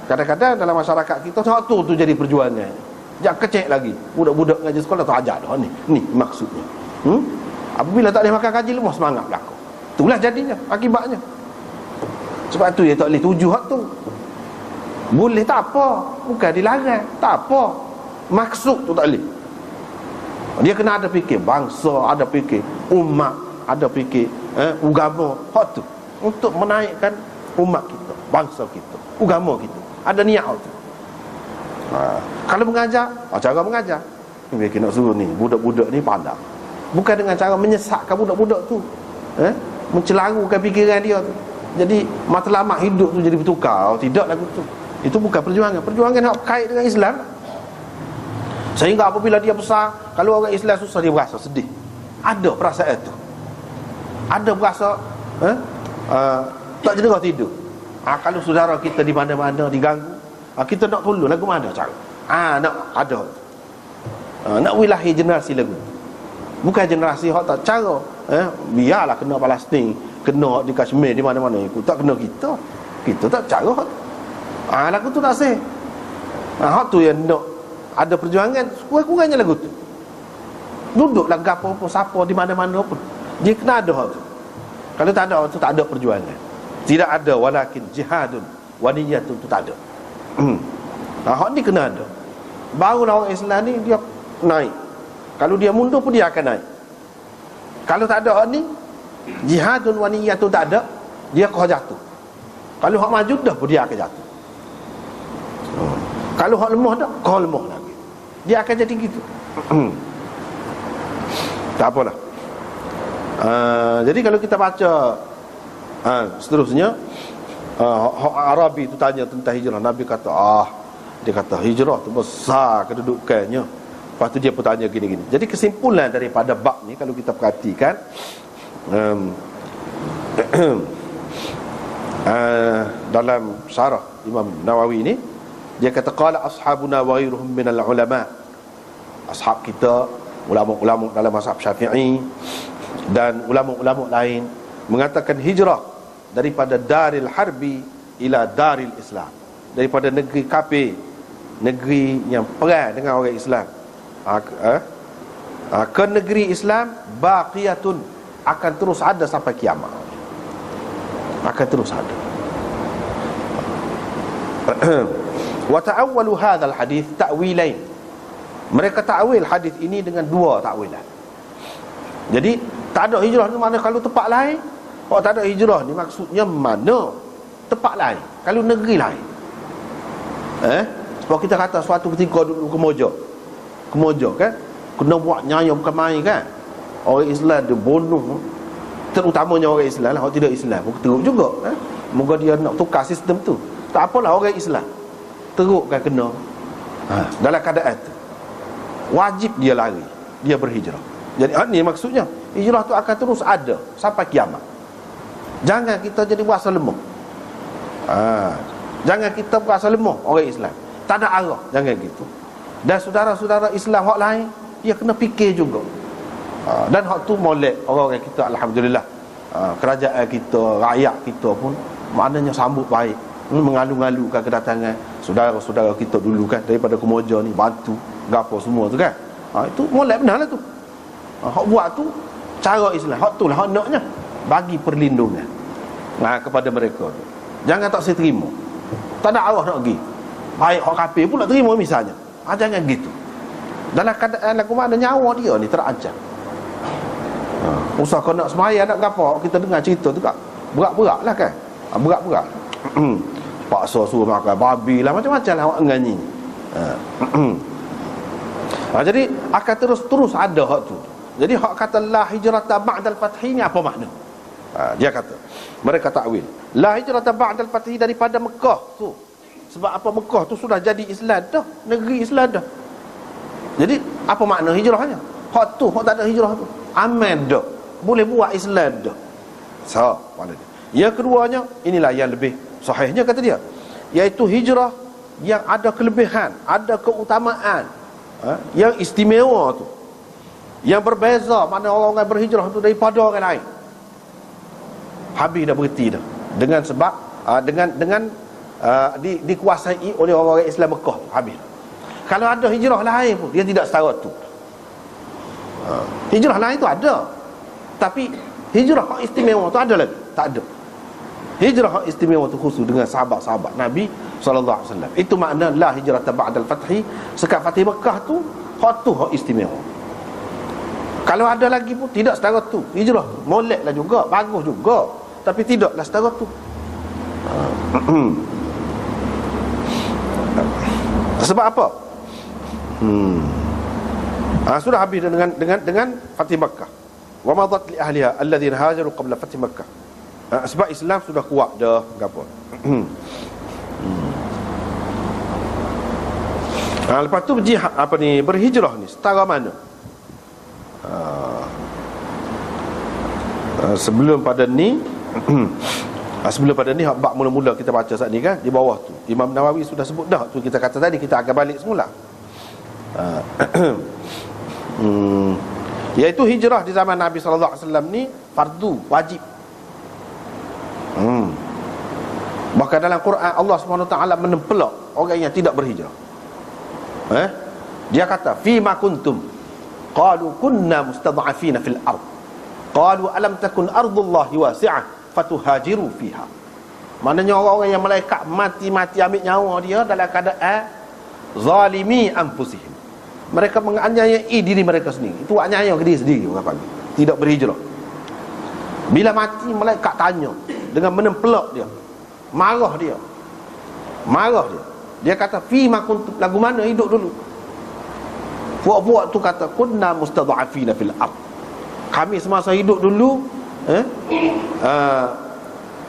Kadang-kadang dalam masyarakat kita waktu tu jadi perjuangan. Jak kecek lagi. Budak-budak ngaji sekolah tu ajar dah ni. Ni maksudnya. Apabila tak boleh makan kaji, lemah semangat belaka. Itulah jadinya, akibatnya. Sebab tu dia tak boleh tuju hak tu. Boleh tak apa, bukan dilarang, tak apa. Maksud tu tak boleh. Dia kena ada fikir bangsa, ada fikir umat, ada fikir agama, hak tu untuk menaikkan umat kita, bangsa kita, agama kita. Ada niat hak tu. Kalau mengajar, cara mengajar. Ni nak suruh ni budak-budak ni pandang. Bukan dengan cara menyesatkan budak-budak tu, mencelarukan fikiran dia tu. Jadi matlamat hidup tu jadi bertukar. Tidak lagu tu. Itu bukan perjuangan. Perjuangan nak kait dengan Islam. Sehingga apabila dia besar, kalau orang Islam susah, dia berasa sedih. Ada perasaan tu. Ada berasa tak jengah tidur. Kalau saudara kita di mana-mana diganggu, kita nak tolong lagu mana cara? Nak ada. Nak wilahi generasi lagu. Bukan generasi hak tak cara. Biarlah kena Palestin, kena di Kashmir, di mana-mana ikut, tak kena kita. Kita tak cara hak. Lagu tu tak sah. Hak tu yang nak ada perjuangan, kurang-kurangnya lagu tu. Duduklah gapo pun siapa di mana-mana pun. Dia kena ada hak tu. Kalau tak ada hak tu, tak ada perjuangan. Tidak ada walakin jihadun wa niyyatun, tu tak ada. Hak ni kena ada. Barulah orang Islam ni dia naik. Kalau dia mundur pun dia akan naik. Kalau tak ada hak ni, jihadun wa niyyatun tak ada, dia kau jatuh. Kalau hak maju dah pun dia akan jatuh. Kalau hak lemah dah, kau lemah lagi. Dia akan jadi gitu. Tak apalah. Jadi kalau kita baca seterusnya, Arabi tu tanya tentang hijrah. Nabi kata, dia kata hijrah tu besar kedudukannya. Lepas tu dia pun tanya gini-gini. Jadi kesimpulan daripada bab ni, kalau kita perhatikan, dalam syarah Imam Nawawi ni, dia kata qala ashabuna wa ghairuhum minal ulama. Ashab kita, ulama-ulama dalam mazhab Syafi'i dan ulama-ulama lain mengatakan hijrah daripada daril harbi ila daril Islam, daripada negeri kafir, negeri yang perang dengan orang Islam, ke negeri Islam, baqiyatun, akan terus ada sampai kiamat. Akan terus ada. Wa ta'awwalu hadzal hadis ta'wilain. Mereka takwil hadis ini dengan dua takwilan. Jadi tak ada hijrah ni mana kalau tempat lain. Kalau tak ada hijrah ni maksudnya mana tempat lain, kalau negeri lain. Sebab kita kata suatu ketika dulu Kemoja kan, kena buat nyaya bukan main kan. Orang Islam dia bunuh, terutamanya orang Islam lah. Orang tidak Islam pun teruk juga. Moga dia nak tukar sistem tu. Tak apalah, orang Islam teruk kan kena. Dalam keadaan tu wajib dia lari, dia berhijrah. Jadi ni maksudnya hijrah tu akan terus ada sampai kiamat. Jangan kita jadi berasa lemah. Jangan kita berasa lemah orang Islam, tak ada arah. Jangan gitu. Dan saudara-saudara Islam hak lain, dia kena fikir juga. Dan hak tu molek orang-orang kita, alhamdulillah. Kerajaan kita, rakyat kita pun maknanya sambut baik, mengalu-alukan kedatangan saudara-saudara kita dulu kan, daripada Kemoja ni, bantu gapo semua tu kan. Itu molek benar lah tu. Hak buat tu cara Islam. Hak tu lah hak naknya, bagi perlindungan kepada mereka tu. Jangan tak saya terima, tak ada arah nak pergi. Baik hak kafir pun nak terima misalnya. Jangan gitu. Dalam keadaan lagu mana nyawa dia ni terancam. Usah kau nak semaya nak gapo, kita dengar cerita tu tak berat-berat lah kan. Berat-berat. Paksa suruh makan babi lah, macam-macam lah awak nganyi. Jadi akan terus ada hak tu. Jadi hak kata la hijrata ba'dal fathi ni apa makna? Dia kata, mereka takwil la hijrata ba'dal fathi, daripada Mekah tu. Sebab apa? Mekah tu sudah jadi Islam dah, negeri Islam dah. Jadi apa makna hijrahnya? Hak tu, hak tak ada hijrah tu aman dah, boleh buat Islam dah. So, yang keduanya, inilah yang lebih sahihnya kata dia, iaitu hijrah yang ada kelebihan, ada keutamaan, yang istimewa tu. Yang berbeza mana orang-orang berhijrah itu daripada orang lain. Habis dah berhenti dah. Dengan sebab dikuasai oleh orang-orang Islam Mekah. Habis. Kalau ada hijrah lain pun dia tidak setara tu. Hijrah lain tu ada, tapi hijrah yang istimewa tu ada lagi? Tak ada. Hijrah yang istimewa tu khusus dengan sahabat-sahabat Nabi SAW. Itu makna la hijrata ba'dal fathi. Sekat Fatih Mekah tu hak tu hak istimewa. Kalau ada lagi pun tidak setara tu. Hijrah tu molek lah juga, bagus juga, tapi tidaklah setara tu. Sebab apa? Sudah habis dengan Fatih Makkah. Wa madat li ahliha alladhina hajaru qabla Fatih Makkah. Sebab Islam sudah kuat dah, gapo. Lepas tu berhijrah ni setara mana? Sebelum pada ni hak bab mula-mula kita baca saat ni kan, di bawah tu Imam Nawawi sudah sebut dah tu, kita kata tadi, kita akan balik semula. Iaitu hijrah di zaman Nabi SAW ni fardu, wajib. Bahkan dalam Quran Allah SWT menempelak orang yang tidak berhijrah. Dia kata fima kuntum qalu kunna mustad'afina fil ard qalu alam takun ardullahi wasi'ah fatuhajiru fiha. Maknanya orang-orang yang malaikat mati ambil nyawa dia dalam keadaan zalimi anfusihim. Mereka menganiayai diri mereka sendiri. Itu aniaya ke diri sendiri orang panggil. Tidak berhijrah. Bila mati malaikat tanya dengan menempelak dia. Marah dia. Dia kata fima kuntum, lagu mana hidup dulu? Puak-puak tu kata kunna mustad'afina fil ard. Kami semasa hidup dulu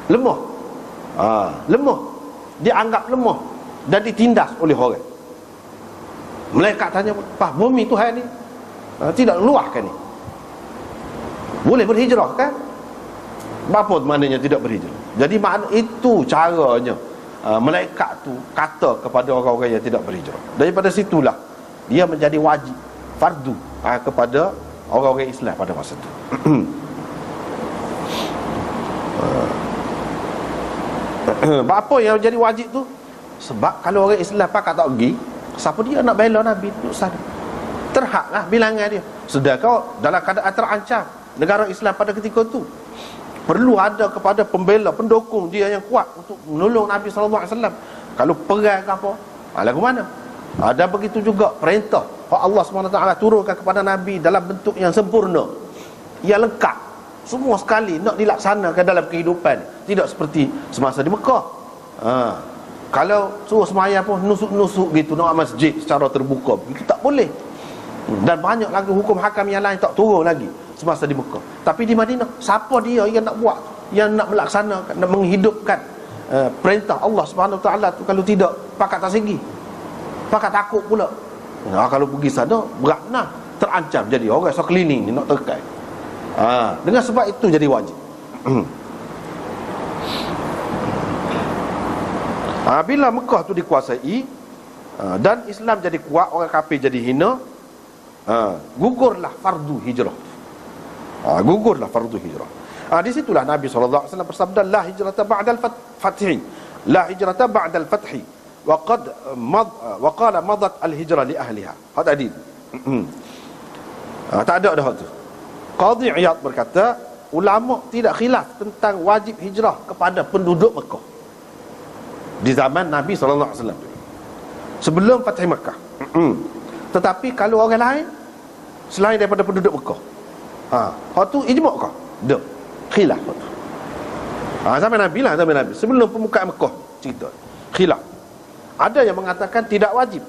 lemah. Lemah. Dianggap lemah dan ditindas oleh orang. Malaikat tanya, "Pah, bumi Tuhan ni tidak luah kan ni? Boleh berhijrah kan?" Apa maknanya tidak berhijrah? Jadi makna itu caranya malaikat tu kata kepada orang-orang yang tidak berhijrah. Daripada situlah dia menjadi wajib, fardu kepada orang-orang Islam pada masa itu. Apa yang jadi wajib tu? Sebab kalau orang Islam pakat tak pergi, siapa dia nak bela Nabi tu sana? Terhaklah bilangan dia. Sedangkan dalam keadaan terancam negara Islam pada ketika tu, perlu ada kepada pembela, pendukung dia yang kuat untuk menolong Nabi SAW. Kalau perang ke apa, lagu mana? Ada begitu juga perintah Allah SWT turunkan kepada Nabi dalam bentuk yang sempurna, yang lengkap, semua sekali nak dilaksanakan dalam kehidupan. Tidak seperti semasa di Mekah. Kalau suruh semayang pun nusuk-nusuk gitu, nak masjid secara terbuka, itu tak boleh. Dan banyak lagi hukum hakam yang lain tak turun lagi semasa di Mekah. Tapi di Madinah, siapa dia yang nak buat, yang nak melaksanakan, nak menghidupkan perintah Allah Subhanahu Taala tu? Kalau tidak, pakat tak segi, pakat takut pula. Kalau pergi sana berat nah, terancam jadi orang sekeliling ni nak terkai. Dengan sebab itu jadi wajib. Bila Mekah tu dikuasai dan Islam jadi kuat, orang kafir jadi hina, gugurlah fardu hijrah. Gugurlah fardu hijrah. Di situlah Nabi SAW bersabda, la hijrata ba'dal fathi, la hijrata ba'dal fathi, wa qala madat al hijrah li ahliha. Tadi tak ada dah tu. Qadhi Iyad berkata, ulama tidak khilaf tentang wajib hijrah kepada penduduk Mekah di zaman Nabi SAW sebelum Fatih Mekah. Tetapi kalau orang lain selain daripada penduduk Mekah, hak tu ijma' kah? Dak. Khilaf. Zaman Nabi lah, zaman Nabi sebelum pembukaan Mekah cerita. Khilaf. Ada yang mengatakan tidak wajib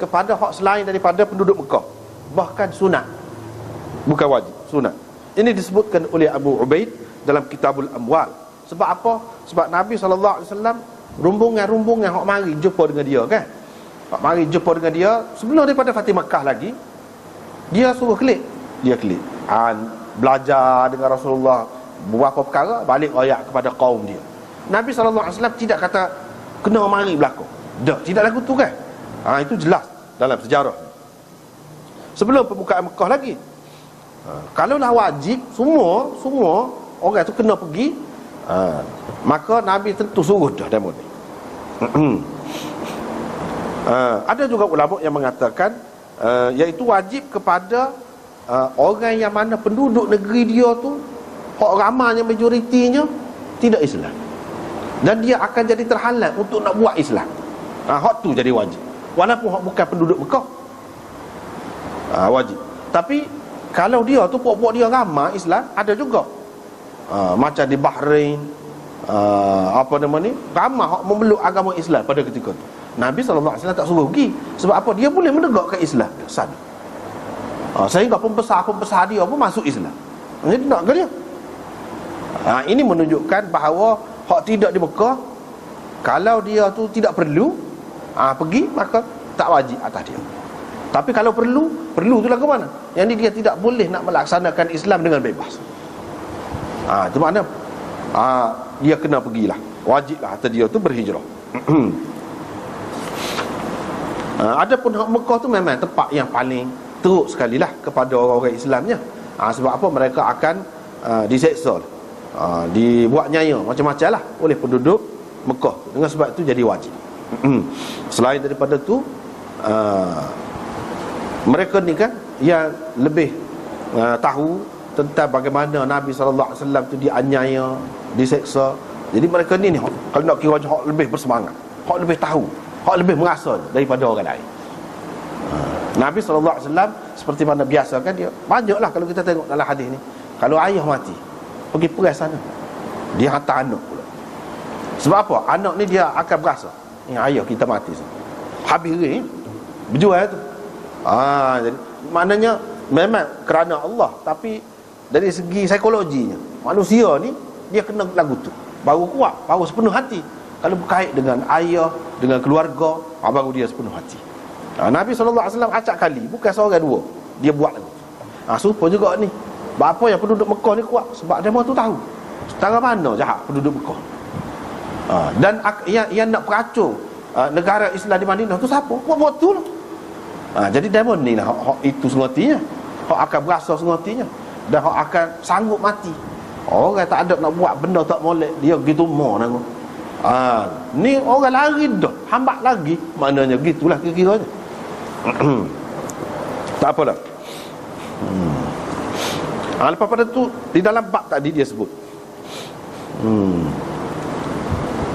kepada hak selain daripada penduduk Mekah, bahkan sunat. Bukan wajib, sunat. Ini disebutkan oleh Abu Ubaid dalam Kitabul Amwal. Sebab apa? Sebab Nabi SAW rumbungan hak mari jumpa dengan dia kan. Hak mari jumpa dengan dia sebelum daripada Fatih Mekah lagi, dia suruh klik. Dia klik. Belajar dengan Rasulullah beberapa perkara, balik royak kepada kaum dia. Nabi SAW tidak kata kena mari berlaku. Tak, tidak lagu tu kan. Itu jelas dalam sejarah. Sebelum pembukaan Mekah lagi. Kalau dah wajib, semua orang tu kena pergi, maka Nabi tentu suruh dah demo ni. Ada juga ulama yang mengatakan iaitu wajib kepada orang yang mana penduduk negeri dia tu hak ramanya, majoritinya tidak Islam, dan dia akan jadi terhalang untuk nak buat Islam. Hak tu jadi wajib, walaupun hak bukan penduduk Mekah. Wajib. Tapi kalau dia tu puak-puak dia ramai Islam, ada juga macam di Bahrain, apa nama ni, ramai hak memeluk agama Islam pada ketika tu. Nabi SAW tak suruh pergi. Sebab apa? Dia boleh menegakkan Islam sana. Sehingga pembesar dia pun masuk Islam. Jadi nak ke dia? Ini menunjukkan bahawa hak tidak di Mekah, kalau dia tu tidak perlu pergi, maka tak wajib atas dia. Tapi kalau perlu tu lah ke mana? Yang ni dia tidak boleh nak melaksanakan Islam dengan bebas. Itu makna dia kena pergilah, wajiblah atas dia tu berhijrah. Adapun hak Mekah tu memang tempat yang paling teruk sekali lah kepada orang-orang Islamnya. Sebab apa? Mereka akan diseksa, dibuat nyaya macam-macam lah oleh penduduk Mekah. Dengan sebab itu jadi wajib. Selain daripada tu, mereka ni kan yang lebih tahu tentang bagaimana Nabi SAW tu dianiaya, diseksa. Jadi mereka ni kalau nak kira hak lebih bersemangat, hak lebih tahu, hak lebih merasa daripada orang lain. Nabi SAW seperti mana biasa kan, dia banyaklah kalau kita tengok dalam hadis ni, kalau ayah mati pergi perang sana, dia hantar anak pula. Sebab apa? Anak ni dia akan berasa, ayah kita mati sana, habis ring berjual tu. Jadi maknanya memang kerana Allah, tapi dari segi psikologinya, manusia ni dia kena lagu tu baru kuat, baru sepenuh hati. Kalau berkait dengan ayah, dengan keluarga, baru dia sepenuh hati. Nabi SAW acak kali, bukan seorang dua, dia buat lagu. Serupa juga ni. Apa yang penduduk Mekah ni kuat? Sebab dia tu tahu setara mana jahat penduduk Mekah. Dan yang nak peracur negara Islam di Madinah tu siapa? Buat tu lah. Jadi demon ni lah hak itu sengotinya, hak akan berasa sengotinya, dan hak akan sanggup mati. Orang tak ada nak buat benda tak molek, dia gitu mau nanggung. Ni orang lari dah, hambat lagi, maknanya gitulah kira-kiranya. Tak apalah. Lepas pada tu di dalam bab tadi dia sebut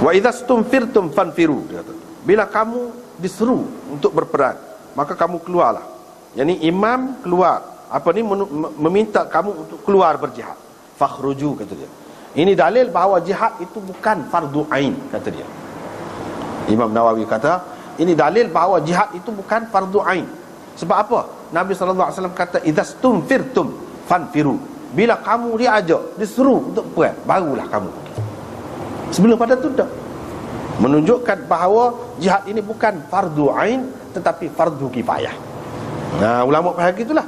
wa idza stumfirtum fanfiru, dia kata, bila kamu diseru untuk berperang, maka kamu keluarlah. Yani imam keluar, meminta kamu untuk keluar berjihad. Fakhruju, kata dia. Ini dalil bahawa jihad itu bukan fardu ain, kata dia. Imam Nawawi kata ini dalil bahawa jihad itu bukan fardu ain. Sebab apa? Nabi SAW kata idzastum firtum fanfiru. Bila kamu diajak, diseru untuk perang, barulah kamu pergi. Sebelum pada tu tak. Menunjukkan bahawa jihad ini bukan fardu ain, tetapi fardu kifayah. Ulama faham gitulah.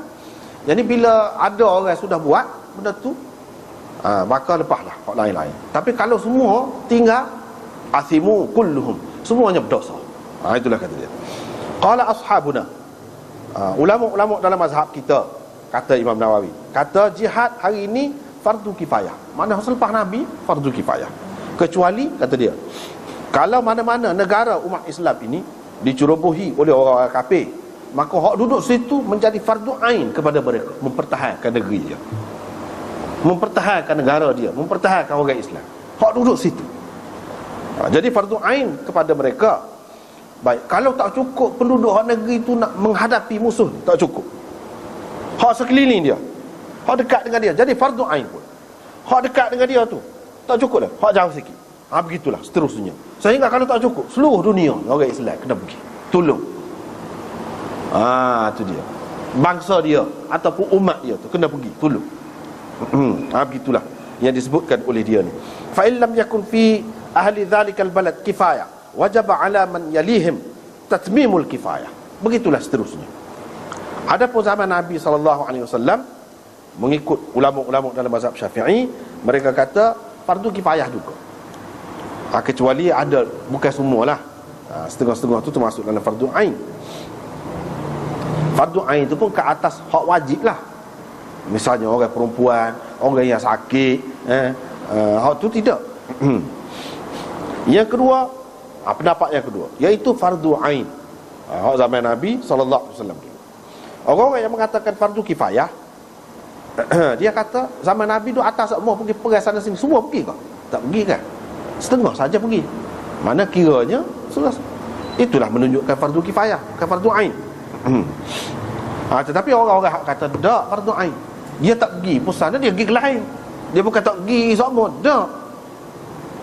Jadi bila ada orang sudah buat benda tu, maka lepaslah hak lain-lain. Tapi kalau semua tinggal, asimu kulluhum, semuanya berdosa. Itulah kata dia. Qala ashabuna, ulama-ulama dalam mazhab kita, kata Imam Nawawi, kata jihad hari ini fardu kifayah. Mana selepas Nabi fardu kifayah, kecuali, kata dia, kalau mana-mana negara umat Islam ini dicerobohi oleh orang-orang kafir, maka hak duduk situ menjadi fardu ain kepada mereka, mempertahankan negeri dia, mempertahankan negara dia, mempertahankan orang Islam. Hak duduk situ. Jadi fardu ain kepada mereka. Baik, kalau tak cukup penduduk hak negeri itu nak menghadapi musuh, tak cukup, hak sekeliling dia, hak dekat dengan dia, jadi fardu ain pun. Hak dekat dengan dia tu tak cukup dah, hak jauh sikit. Begitulah seterusnya. Sehingga kalau tak cukup, seluruh dunia orang Islam kena pergi tolong. Itu dia, bangsa dia ataupun umat dia tu kena pergi tolong. Begitulah yang disebutkan oleh dia ni. Fa illam yakun fi ahli dzalikal balad kifayah, wajaba ala man yalihim tatmimul kifayah. Begitulah seterusnya. Adapun zaman Nabi SAW, mengikut ulama-ulama dalam mazhab Syafi'i, mereka kata fardu kifayah juga. Kecuali ada, bukan semualah, setengah-setengah tu termasuk dalam fardu ain. Fardu ain itu pun ke atas hak wajib lah. Misalnya orang perempuan, orang yang sakit, hak tu tidak. Yang kedua, pendapat yang kedua, iaitu fardu ain. Hak zaman Nabi sallallahu alaihi wasallam dulu. Orang-orang yang mengatakan fardu kifayah, dia kata zaman Nabi tu atas semua pergi pergi sana sini, semua pergi ke? Tak pergi kan? Setengah saja pergi. Mana kiranya sudah. Itulah menunjukkan fardu kifayah, bukan fardu ain. Tetapi orang-orang kata tak fardu ain. Dia tak pergi pun sana, dia pergi ke lain. Dia bukan tak pergi semua, tak.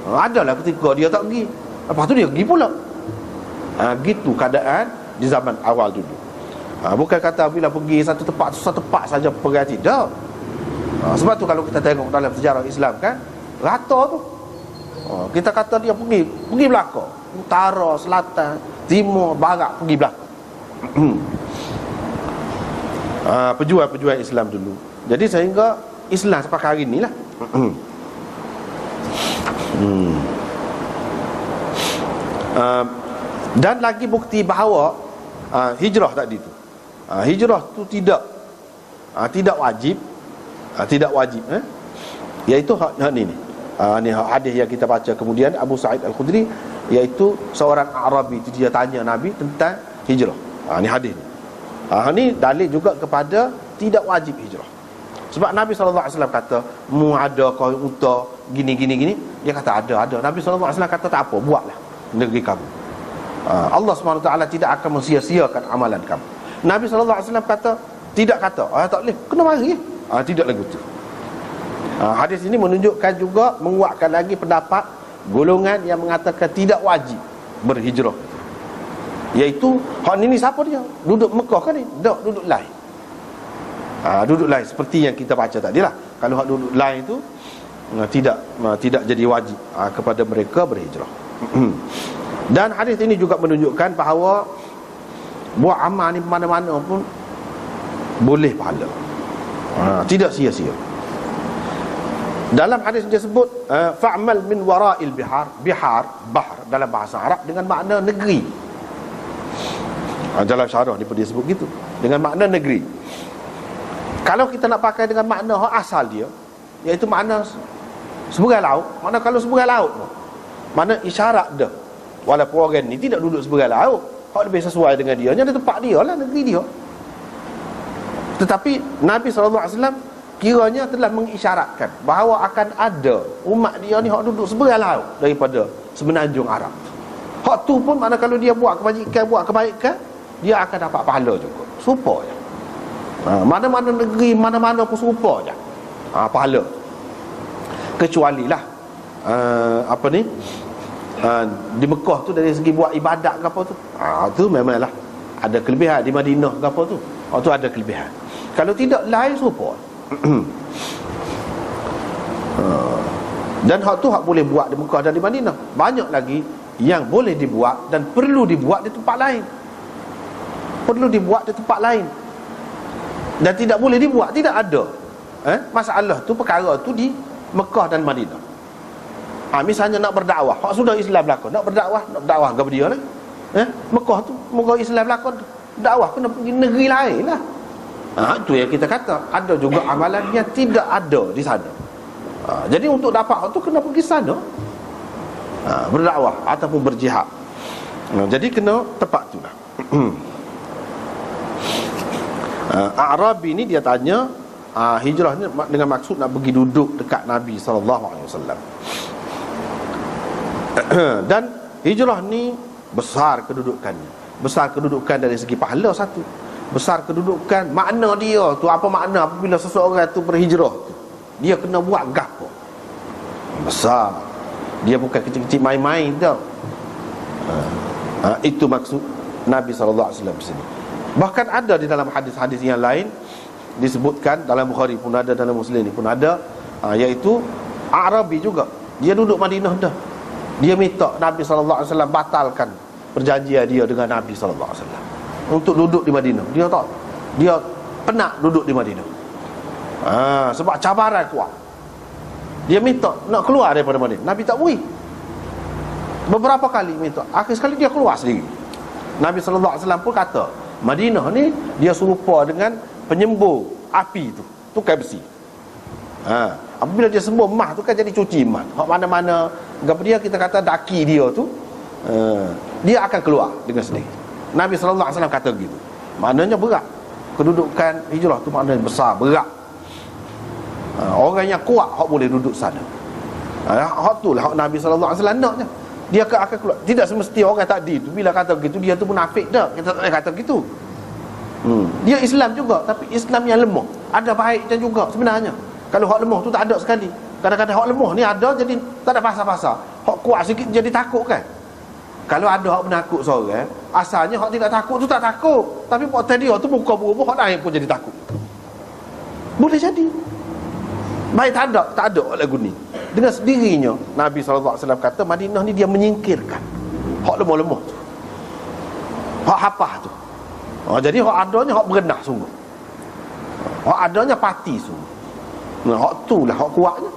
Adalah ketika dia tak pergi, lepas tu dia pergi pula. Gitu keadaan di zaman awal dulu. Bukan kata bila pergi satu tempat saja pergi, tidak. Sebab tu kalau kita tengok dalam sejarah Islam kan, rata tu. Kita kata dia pergi belakang, utara, selatan, timur, barat, pergi belakang. Pejuang-pejuang Islam dulu. Jadi sehingga Islam sampai hari ni lah. Dan lagi bukti bahawa hijrah tadi tu, hijrah tu tidak wajib, iaitu hak ni hadis yang kita baca kemudian Abu Sa'id Al-Khudri, iaitu seorang Arabi tu, dia tanya Nabi tentang hijrah. Ni hadis ni. Ni dalil juga kepada tidak wajib hijrah. Sebab Nabi SAW kata, mu ada kau unta gini. Dia kata ada. Nabi SAW kata tak apa, buatlah negeri kamu. Allah SWT tidak akan mensia-siakan amalan kamu. Nabi SAW kata, tidak kata, tak boleh, kena mari. Tidak lagu tu. Hadis ini menunjukkan juga, menguatkan lagi pendapat golongan yang mengatakan tidak wajib berhijrah. Iaitu hak ni siapa dia? Duduk Mekah kan ni? Tak, duduk lain. Duduk lain seperti yang kita baca tadi lah. Kalau hak duduk lain tu tidak jadi wajib kepada mereka berhijrah. Dan hadis ini juga menunjukkan bahawa buat amal ni mana-mana pun boleh pahala, tidak sia-sia. Dalam hadis disebut fa'mal min wara'il bihar, bahr dalam bahasa Arab dengan makna negeri. Dalam syarah ni pun disebut gitu, dengan makna negeri. Kalau kita nak pakai dengan makna asal dia, iaitu makna seberai laut, makna kalau seberai laut, makna isyarat dah. Walaupun orang ni tidak duduk seberai laut, hak lebih sesuai dengan dia, ada tempat dia lah, negeri dia. Tetapi Nabi SAW kiranya telah mengisyaratkan bahawa akan ada umat dia ni hak duduk seberai laut daripada semenanjung Arab. Hak tu pun mana kalau dia buat kebaikan, dia akan dapat pahala juga. Serupa je. Mana-mana negeri, mana-mana pun serupa je pahala. Kecuali lah di Mekah tu dari segi buat ibadat ke apa tu, tu memanglah ada kelebihan. Di Madinah ke apa tu, tu ada kelebihan. Kalau tidak, lain serupa. Dan hak tu hak boleh buat di Mekah dan di Madinah. Banyak lagi yang boleh dibuat dan perlu dibuat di tempat lain. Perlu dibuat di tempat lain dan tidak boleh dibuat, tidak ada. Masalah tu, perkara tu di Mekah dan Madinah. Misalnya nak berdakwah, hak sudah Islam berlaku, nak berdakwah kepada dia lagi. Mekah tu, moga Islam berlaku, dakwah kena pergi negeri lain lah. Itu yang kita kata, ada juga amalan yang tidak ada di sana. Jadi untuk dapat hak tu kena pergi sana, berdakwah ataupun berjihad. Jadi kena tepat tu lah. Arabi ni dia tanya, hijrah ni dengan maksud nak pergi duduk dekat Nabi SAW. Dan hijrah ni besar kedudukannya. Besar kedudukan dari segi pahala satu, besar kedudukan makna dia tu. Apa makna apabila seseorang tu berhijrah tu? Dia kena buat gapo besar. Dia bukan kecil-kecil main-main tau. Itu maksud Nabi SAW di sini. Bahkan ada di dalam hadis-hadis yang lain disebutkan, dalam Bukhari pun ada, dalam Muslim ni pun ada, iaitu Arabi juga, dia duduk Madinah dah, dia minta Nabi SAW batalkan perjanjian dia dengan Nabi SAW untuk duduk di Madinah. Dia tak, dia penat duduk di Madinah, sebab cabaran kuat. Dia minta nak keluar daripada Madinah, Nabi tak beri. Beberapa kali minta, akhir sekali dia keluar sendiri. Nabi SAW pun kata, Madinah ni dia serupa dengan penyembur api tu. tukar besi. Apabila dia sembuh emas tu kan jadi cuci emas. Hak mana-mana dia kita kata daki dia tu, dia akan keluar dengan sendiri. Nabi sallallahu alaihi wasallam kata gitu. Maknanya berat. Kedudukan hijrah tu maknanya besar, berat. Orang yang kuat hak boleh duduk sana. Hak tu lah hak Nabi sallallahu alaihi wasallam naknya. Dia akan keluar. Tidak semesti orang tadi tu bila kata begitu dia tu munafik dah. Kita tak boleh kata begitu. Dia Islam juga, tapi Islam yang lemah. Ada baiknya juga sebenarnya. Kalau hak lemah tu tak ada sekali. Kadang-kadang hak lemah ni ada jadi tak ada pasal-pasal. Hak kuat sikit jadi takut kan. Kalau ada hak menakut seorang, asalnya hak tidak takut tu tak takut, tapi waktu dia tu muka berubah, hak lain pun jadi takut. Boleh jadi. Baik tak ada lagu ni. Dengan sendirinya Nabi SAW kata Madinah ni dia menyingkirkan hak lemah-lemah tu, hak hapah tu. Jadi hak adanya hak berenah sungguh, hak adanya pati sungguh. Hak tu lah hak kuatnya.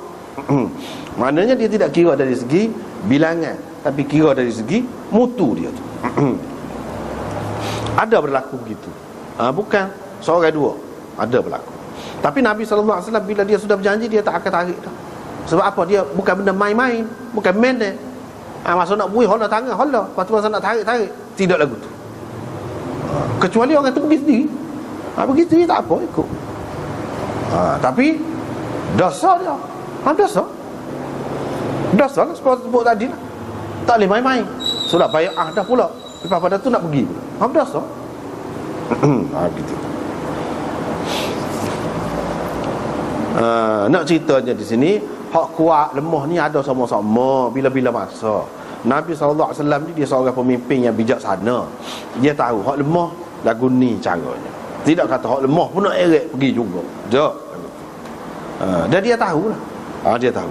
Maknanya dia tidak kira dari segi bilangan, tapi kira dari segi mutu dia tu. Ada berlaku begitu. Bukan seorang dua, ada berlaku. Tapi Nabi SAW bila dia sudah berjanji, dia tak akan tarik dah. Sebab apa? Dia bukan benda main-main, bukan main dia. Masa nak buih, hola tangan, hola. Lepas tu masa nak tarik. Tidak lagu tu. Kecuali orang tu pergi sendiri. Begitu dia tak apa, ikut. Tapi dosa dia. Dosa lah sebut tadi lah. Tak boleh main-main. Sudah bayar dah pula. Lepas pada tu nak pergi pula. Dosa. Begitu. Nak ceritanya di sini, hak kuat lemah ni ada sama-sama bila-bila masa. Nabi SAW ni dia seorang pemimpin yang bijaksana. Dia tahu hak lemah lagu ni caranya. Tidak kata hak lemah pun nak erek pergi juga. Tak. Dan dia tahulah. Dia tahu.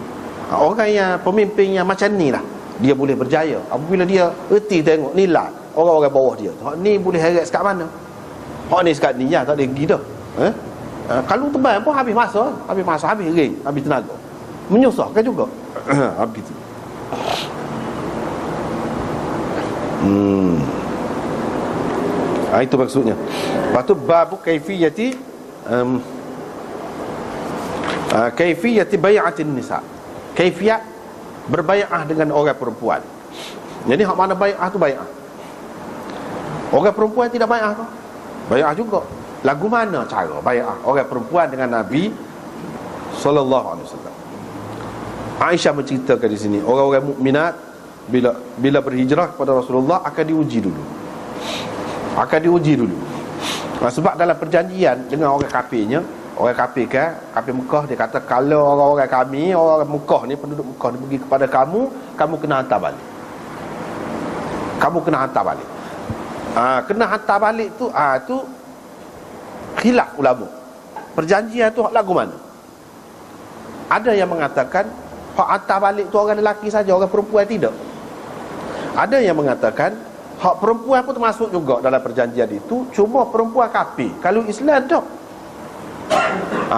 Orang yang pemimpin yang macam ni lah, dia boleh berjaya apabila dia erti tengok nilai orang-orang bawah dia. Hak ni boleh heret sekat mana? Hak ni sekat ni ya, tak boleh pergi dah. Kalau tebal pun habis masa, habis ring, habis tenaga. Menyusahkan juga. Habis tu. Itu maksudnya. Lepas tu babu kaifiyati kaifiyati bai'atin nisa. Kaifiyat berbai'ah dengan orang perempuan. Jadi hak mana bai'ah tu bai'ah. Orang perempuan tidak bai'ah tu. Bai'ah juga. Lagu mana cara bai'ah orang perempuan dengan Nabi sallallahu alaihi wasallam? Aisyah menceritakan di sini, orang-orang mukminat bila berhijrah kepada Rasulullah akan diuji dulu. Sebab dalam perjanjian dengan orang kafirnya, orang kafir kan, kafir Mekah, dia kata kalau orang-orang kami, orang Mekah ni, penduduk Mekah ni pergi kepada kamu, kamu kena hantar balik. Kena hantar balik tu, tu khilaf ulama. Perjanjian tu hak lagu mana? Ada yang mengatakan hak hantar balik tu orang lelaki saja, orang perempuan tidak. Ada yang mengatakan hak perempuan pun termasuk juga dalam perjanjian itu, cuma perempuan kafir. Kalau Islam tak,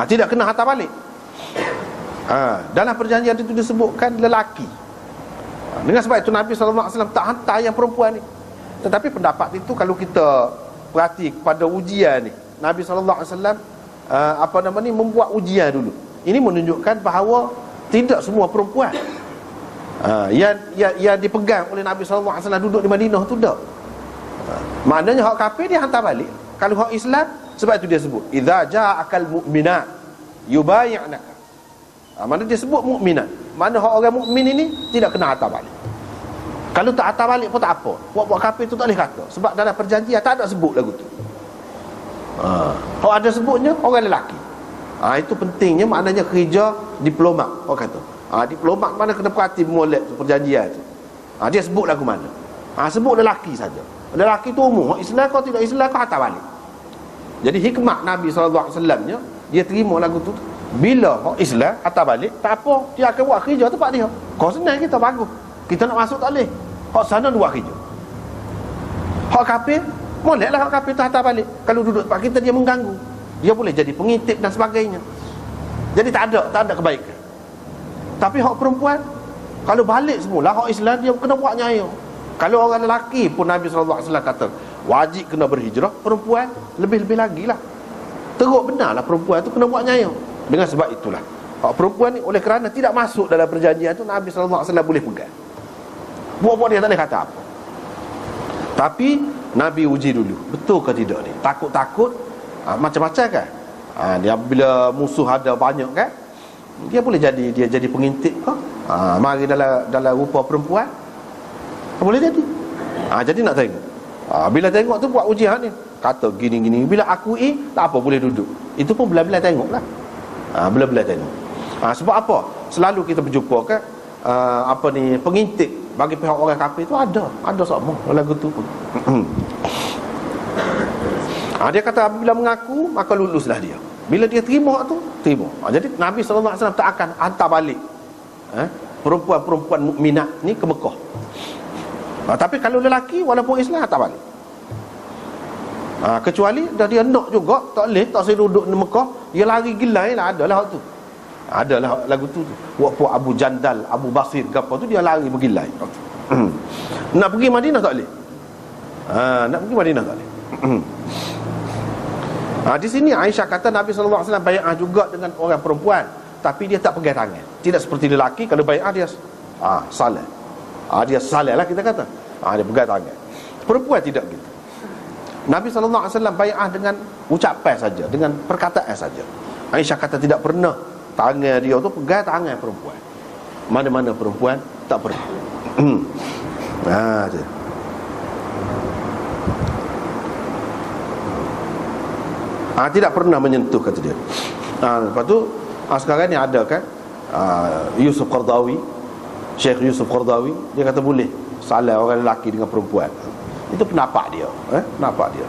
tidak kena hantar balik. Dalam perjanjian itu disebutkan lelaki. Dengan sebab itu Nabi SAW tak hantar yang perempuan ni. Tetapi pendapat itu kalau kita perhati kepada ujian ni, Nabi SAW membuat ujian dulu. Ini menunjukkan bahawa tidak semua perempuan yang dipegang oleh Nabi SAW duduk di Madinah tu tak. Maknanya hak kafir dia hantar balik. Kalau hak Islam, sebab itu dia sebut idza ja'akal mu'minat yubay'naka. Mana dia sebut mukminat. Mana hak orang mukmin ini tidak kena hantar balik. Kalau tak hantar balik pun tak apa. Buat kafir tu tak boleh kata. Sebab dalam perjanjian tak ada sebut lagu tu. Hak ada sebutnya orang lelaki. Itu pentingnya, maknanya kerja diplomat. Orang kata diplomat mana kena perhati molek tu perjanjian tu. Dia sebut lagu mana. Sebut lelaki saja. Lelaki tu umum. Islam kau tidak Islam kau hantar balik. Jadi hikmah Nabi SAW nya, dia terima lagu tu. Bila hak Islam hantar balik, tak apa, dia akan buat kerja tempat dia. Kau senang kita bagus. Kita nak masuk tak boleh. Hak sana buat kerja. Hak kafir, moleklah hak kafir tu hantar balik. Kalau duduk tempat kita dia mengganggu. Dia boleh jadi pengintip dan sebagainya. Jadi tak ada kebaikan. Tapi hak perempuan, kalau balik semula hak Islam dia kena buat nyaya. Kalau orang lelaki pun Nabi SAW kata wajib kena berhijrah, perempuan lebih-lebih lagi lah. Teruk benarlah perempuan tu kena buat nyayang. Dengan sebab itulah perempuan ni oleh kerana tidak masuk dalam perjanjian tu, Nabi SAW boleh pegang. Buat-buat dia tak boleh kata apa. Tapi Nabi uji dulu, betul ke tidak ni. Takut-takut macam-macam kan. Dia bila musuh ada banyak kan, dia boleh jadi pengintip ke. Mari dalam rupa perempuan, boleh jadi. Jadi nak tengok. Bila tengok tu buat ujian ni, kata gini-gini, bila akui tak apa, boleh duduk. Itu pun bila-bila tengok lah. Bila-bila tengok. Sebab apa? Selalu kita berjumpa kan pengintip bagi pihak orang kafir tu ada sama lagu tu pun. Dia kata apabila mengaku maka luluslah dia. Bila dia terima tu, terima. Jadi Nabi SAW tak akan hantar balik perempuan-perempuan mukminat ni ke Mekah. Tapi kalau lelaki walaupun Islam hantar balik. Kecuali dia nak juga, tak boleh, tak saya duduk di Mekah, dia lari gilai lah, adalah waktu tu. Adalah lagu tu. Waktu Abu Jandal, Abu Basir apa tu, dia lari bergilai. Nak pergi Madinah tak boleh. Nak pergi Madinah tak boleh. Di sini Aisyah kata Nabi SAW bai'ah juga dengan orang perempuan, tapi dia tak pegang tangan. Tidak seperti lelaki, kalau bai'ah dia salah. Dia salah lah kita kata. Dia pegang tangan. Perempuan tidak gitu. Nabi SAW bai'ah dengan ucapan saja, dengan perkataan saja. Aisyah kata tidak pernah tangan dia tu pegang tangan perempuan. Mana-mana perempuan tak pernah. Tidak pernah menyentuh, kata dia. Lepas tu sekarang ni ada kan Yusuf Qardawi, Syekh Yusuf Qardawi, dia kata boleh salah orang lelaki dengan perempuan. Itu pendapat dia, pendapat dia.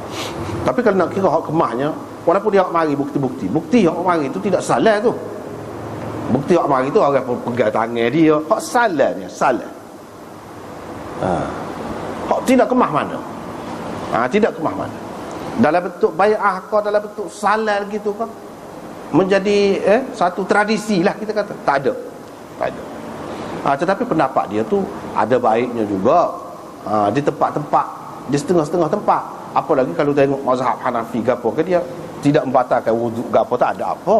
Tapi kalau nak kira hak kemahnya, walaupun dia hak mari bukti hak mari itu tidak salah tu. Bukti hak mari tu orang pegang tangan dia, hak salahnya salah. Hak tidak kemah mana? Tidak kemah mana? Dalam bentuk bai'ah kau, dalam bentuk salah gitu kan, menjadi satu tradisi lah kita kata. Tak ada. Tetapi pendapat dia tu ada baiknya juga. Di tempat-tempat, di setengah-setengah tempat. Apalagi kalau tengok mazhab Hanafi ke apa ke, dia tidak membatalkan wuduk ke apa, tak ada apa.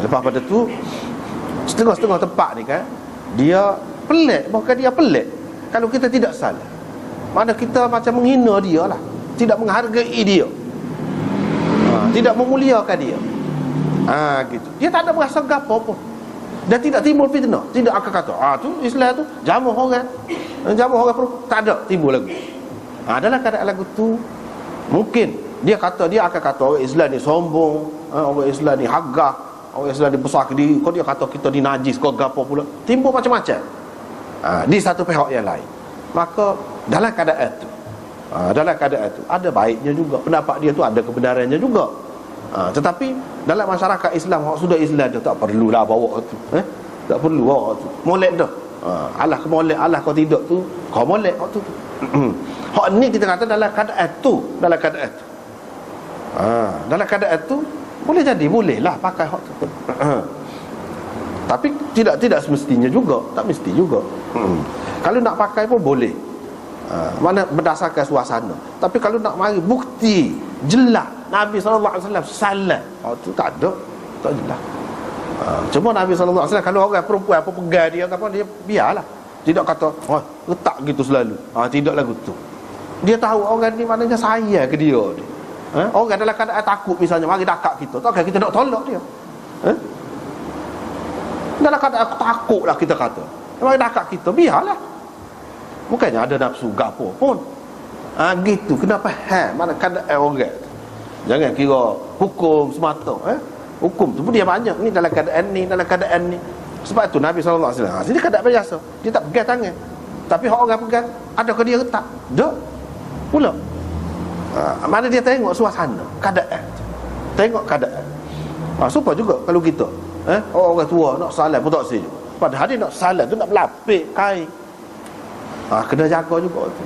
Lepas pada tu setengah-setengah tempat ni kan, dia pelik. Bukan dia pelik kalau kita tidak salah. Mana kita macam menghina dia lah, tidak menghargai dia, tidak memuliakan dia. Gitu. Dia tak ada berasa gapo pun. Dan tidak timbul fitnah. Tidak akan kata tu Islam tu jamuh orang perempuan. Tak ada timbul lagu. Dalam keadaan lagu tu, mungkin dia akan kata orang Islam ni sombong, orang Islam ni hagah, orang Islam ni besar diri. Kau dia kata kita ni najis, kau gapo pula. Timbul macam-macam di satu pihak yang lain. Maka dalam keadaan tu, ada baiknya juga. Pendapat dia tu ada kebenarannya juga. Tetapi dalam masyarakat Islam, sudah Islam dia tak perlulah bawa tu. Tak perlu bawa tu. Molek dah. Allah ke molek, Allah kau tidak tu, kau molek waktu tu. Hak ni kita kata dalam keadaan tu. Dalam keadaan tu boleh jadi, boleh lah pakai hak tu. Tapi tidak semestinya juga, tak mesti juga. Kalau nak pakai pun boleh. Mana berdasarkan suasana. Tapi kalau nak mari bukti jelas Nabi SAW salah, tu tak ada, tak jelas. Cuma Nabi SAW kalau orang perempuan apa pegang dia apa, dia biarlah. Tidak kata letak gitu selalu. Tidaklah gitu. Dia tahu orang ni maknanya sayang ke dia ni. Orang dalam keadaan takut misalnya mari dekat kita, takkan kita nak tolak dia. Dalam keadaan takut lah kita kata, mari dekat kita, biarlah. Bukannya ada nafsu gapo pun. Gitu. Kenapa mana keadaan orang tu. Jangan kira hukum semata. Hukum tu pun dia banyak ni dalam keadaan ni. Sebab tu Nabi SAW sini keadaan biasa, dia tak pegang tangan. Tapi orang pegang, adakah dia tak? Tak pula. Mana dia tengok suasana, keadaan. Tengok keadaan. Supaya juga kalau kita orang tua nak salat pun tak sih. Padahal dia nak salat tu nak berlapik kain. Kena jaga juga tu.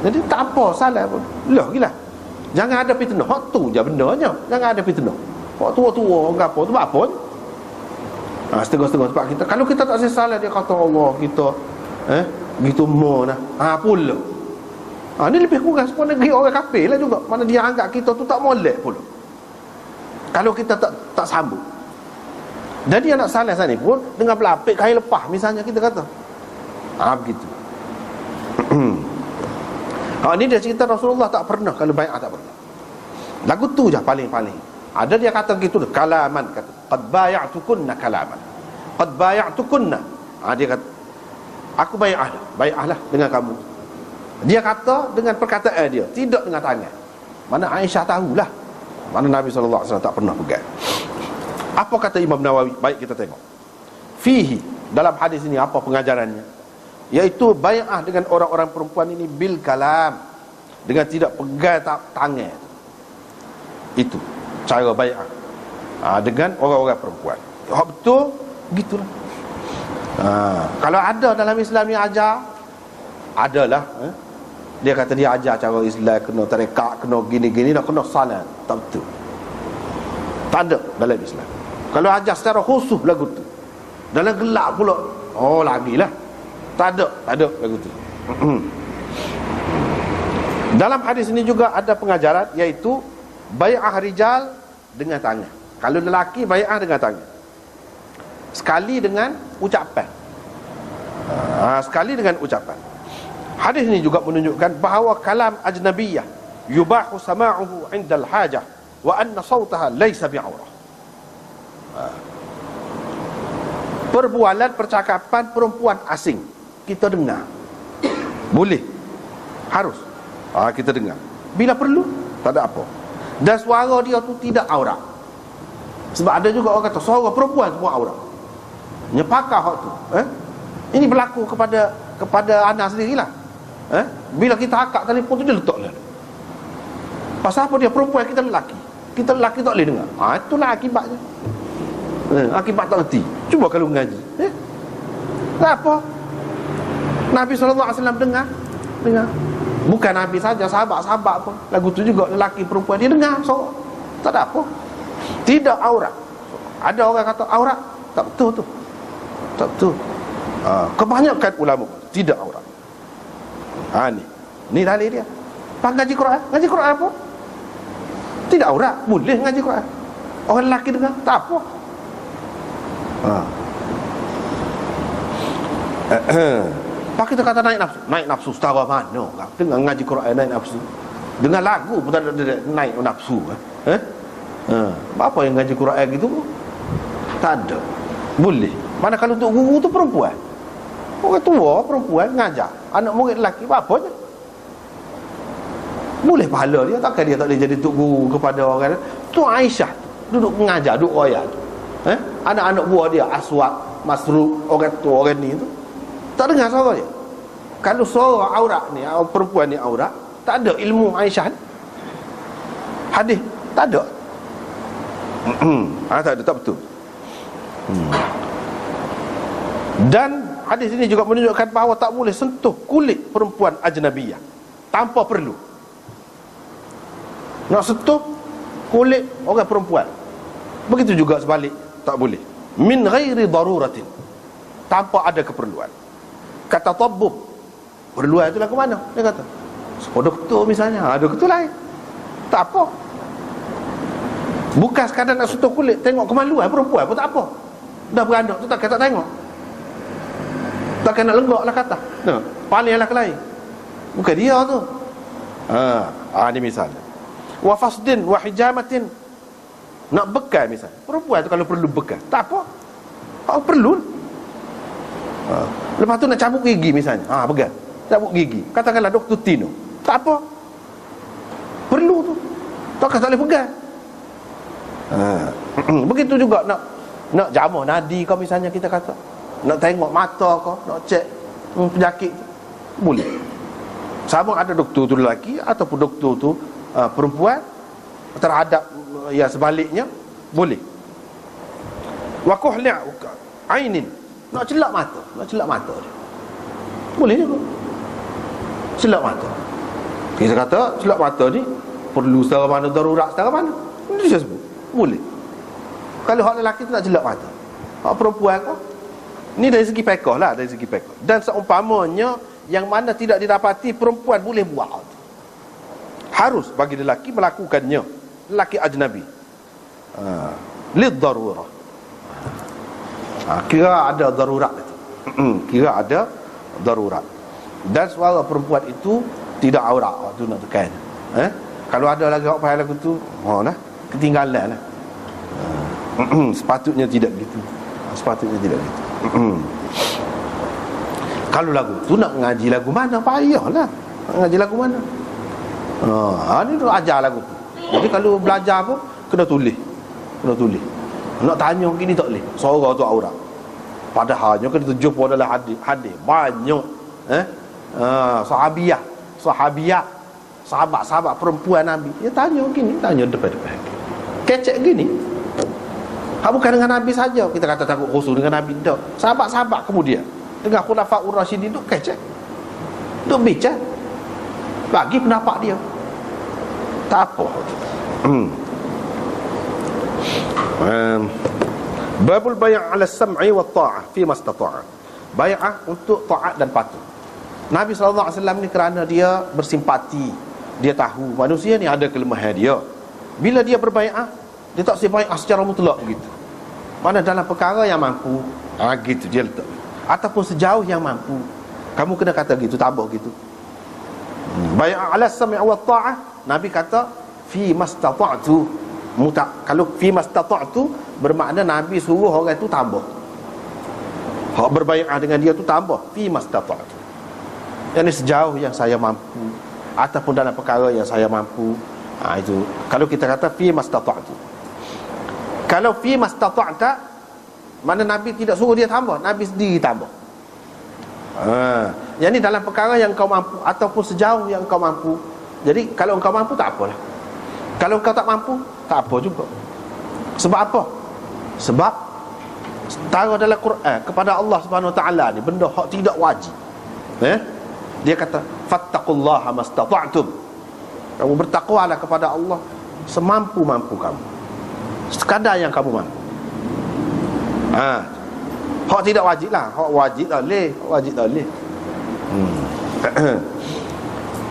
Jadi tak apa salah pun. Lah gila. Jangan ada fitnah. Hak tu je bendanya. Jangan ada fitnah. Hak tua-tua orang apa tu buat apa? Setengah-setengah sebab kita. Kalau kita tak salah, dia kata Allah kita gitu mana. Pula. Ni lebih kurang semua negeri orang kafir lah juga. Mana dia anggap kita tu tak molek pula. Kalau kita tak sambung. Jadi anak saleh sana pun dengan pelapik kain lepah misalnya kita kata. Begitu. Ini dia cerita Rasulullah tak pernah kalau bai'ah tak pernah. Lagu tu je paling-paling. Ada dia kata gitu, kalaman, kata qad bay'atukunna kalaman. Qad bay'atukunna. Dia kata aku bai'ahlah dengan kamu. Dia kata dengan perkataan dia, tidak dengan tangan. Mana Aisyah tahulah. Mana Nabi SAW tak pernah pegang. Apa kata Imam Nawawi? Baik kita tengok. Fihi, dalam hadis ini apa pengajarannya? Iaitu bai'ah dengan orang-orang perempuan ini bil kalam, dengan tidak pegang tangan. Itu cara bai'ah dengan orang-orang perempuan. Betul, begitulah. Kalau ada dalam Islam ni ajar, adalah dia kata dia ajar cara Islam, kena tarekat, kena gini-gini, dah kena salat. Tak betul. Tak ada dalam Islam. Kalau ajar secara khusus lagu tu, dalam gelap pula, lagilah. Tak ada lagu tu. Dalam hadis ini juga ada pengajaran, iaitu bai'ah rijal dengan tangan. Kalau lelaki bai'ah dengan tangan, sekali dengan ucapan. Sekali dengan ucapan. Hadis ini juga menunjukkan bahawa kalam ajnabiyah yubahu sama'uhu 'inda al-hajah wa anna sawtaha laysa bi'aurah. Perbualan percakapan perempuan asing kita dengar, boleh, harus kita dengar bila perlu, tak ada apa. Dan suara dia tu tidak aurat. Sebab ada juga orang kata suara perempuan semua aurat. Nyepakah hak tu. Ini berlaku kepada anak sendirilah. Bila kita akak telefon tu dia letaklah. Pasal apa dia perempuan, kita lelaki. Kita lelaki tak boleh dengar. Itulah akibatnya. Akibat tak reti. Cuba kalau mengaji. Tak apa. Nabi SAW dengar. Bukan Nabi saja, sahabat-sahabat pun. Lagu tu juga lelaki perempuan dia dengar. So, tak ada apa. Tidak aurat. Ada orang kata aurat. Tak betul tu. Tak betul. Kebanyakan ulama tidak aurat. Ni dalil dia. Ngaji Quran. Ngaji Quran apa? Tidak aurat. Boleh ngaji Quran. Orang lelaki dengar, tak apa. Pak kita kata naik nafsu setara mana? Dengar ngaji Quran naik nafsu. Dengar lagu pun tak ada naik nafsu. Apa yang ngaji Quran gitu? Tak ada. Boleh. Mana kalau untuk guru tu perempuan. Orang tua perempuan ngajar anak murid lelaki, apa je? Boleh pahala dia. Takkan dia tak boleh jadi tok guru kepada orang. Tu Aisyah duduk mengajar, duduk royak tu. Anak-anak buah dia Aswad, Masruq, orang tu, orang ni tu tak dengar suara dia. Kalau suara aurat ni, perempuan ni aurat, tak ada ilmu Aisyah ni. Hadis tak ada. Tak ada, tak betul. Dan hadis ini juga menunjukkan bahawa tak boleh sentuh kulit perempuan ajnabiyah tanpa perlu. Nak sentuh kulit orang perempuan, begitu juga sebalik, tak boleh. Min ghairi daruratin, tanpa ada keperluan. Kata tabbub, perluan itu lah ke mana? Dia kata doktor misalnya, doktor lain, tak apa. Bukan sekadar nak sentuh kulit, tengok kemaluan perempuan pun tak apa. Dah beranak tu tak tengok, takkan nak lenggak lah kata. Paling lah ke lain. Bukan dia tu. Ni misalnya. Wa fasdin wa hijamatin, nak bekal misalnya. Perempuan tu kalau perlu bekal, tak apa. Perlu. Lepas tu nak cabut gigi misalnya. Bekal. Cabut gigi. Katakanlah Dr. Tino. Tak apa. Perlu tu. Takkan tak boleh pegang. Begitu juga nak jamah nadi kau misalnya kita kata. Nak tengok mata kau, nak cek penyakit, boleh. Sama ada doktor tu lelaki ataupun doktor tu perempuan, terhadap yang sebaliknya, boleh. Wa kuhli' ainin, nak celak mata dia, boleh juga. Celak mata, kita kata celak mata ni perlu secara mana, darurat secara mana, ini dia sebut boleh. Kalau hak lelaki tu nak celak mata, hak perempuan kau, ni dari segi fiqh lah, dari segi fiqh. Dan seumpamanya yang mana tidak didapati perempuan boleh buat, harus bagi lelaki melakukannya, lelaki ajnabi. Lid darurah. Kira ada darurat itu. Kira ada darurat. Dan suara perempuan itu tidak aurat waktu nak tekan. Kalau ada lagi orang faham lagu tu, nah, ketinggalan lah. Sepatutnya tidak gitu. Sepatutnya tidak gitu. Kalau lagu tu nak ngaji lagu mana, payahlah. Nak ngaji lagu mana? Ni tu ajar lagu tu. Jadi kalau belajar pun kena tulis. Kena tulis. Nak tanya gini tak boleh. Suara tu aurat. Padahalnya kena terjumpa dalam hadis banyak sahabiah, sahabat-sahabat perempuan Nabi. Dia tanya gini, tanya depan-depan. Kecek gini. Bukan dengan Nabi saja kita kata takut khusus dengan Nabi tak. Sahabat-sahabat kemudian dengan khulafaur rasyidin tu kecek. Duk bincang. Bagi pendapat dia. Tak apa. Babul bay' 'ala as-sam'i wa ta'ah fi ma istata'a. Bai'ah untuk taat dan patuh. Nabi SAW ni kerana dia bersimpati, dia tahu manusia ni ada kelemahan dia. Bila dia berbai'ah, dia tak boleh bai'ah secara mutlak begitu. Mana dalam perkara yang mampu, gitu dia letak. Ataupun sejauh yang mampu. Kamu kena kata gitu, tabah gitu. Bai'ah 'ala as-sam'i wa ta'ah, Nabi kata fi mastata'tu. Kalau fi mastata'tu bermakna Nabi suruh orang tu tambah. Hak berbai'ah dengan dia tu tambah fi mastata'tu. Yang sejauh yang saya mampu, ataupun dalam perkara yang saya mampu. Itu kalau kita kata fi mastata'tu. Kalau fi mastata'ta, mana Nabi tidak suruh dia tambah, Nabi sendiri tambah. Yang ni dalam perkara yang kau mampu, ataupun sejauh yang kau mampu. Jadi kalau engkau mampu tak apalah. Kalau engkau tak mampu, tak apa juga. Sebab apa? Sebab setara dalam Quran kepada Allah Subhanahu Wa Taala ni benda hak tidak wajib. Dia kata fattaqullaha mastata'tum. Kamu bertakwalah kepada Allah semampu-mampu kamu. Sekadar yang kamu mampu. Hak tidak wajib lah. Hak wajib tak boleh. Hak wajib tak boleh.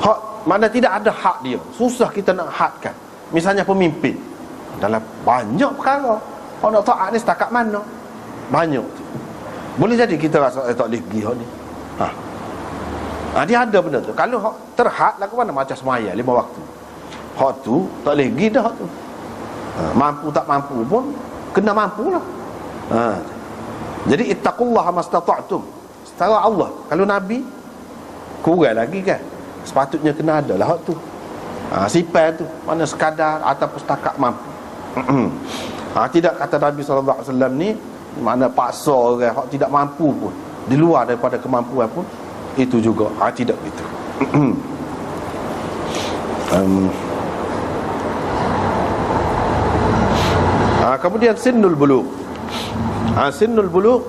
Hak mana tidak ada hak dia. Susah kita nak hadkan. Misalnya pemimpin. Dalam banyak perkara. Hak nak taat ni setakat mana? Banyak. Boleh jadi kita rasa tak boleh pergi hak ni. Dia ada benda tu. Kalau hak terhad lah ke mana, macam semaya 5 waktu. Hak tu tak boleh pergi dah hak tu. Mampu tak mampu pun kena mampu lah. Jadi ittaqullaha mastata'tum. Setara Allah. Kalau Nabi kurang lagi kan, sepatutnya kena ada lah hak tu. Sifat tu mana sekadar ataupun setakat mampu. Tidak kata Nabi SAW ni mana paksa orang hak tidak mampu pun, di luar daripada kemampuan pun, itu juga tidak begitu. Kemudian sinnul bulugh. Sinnul bulugh,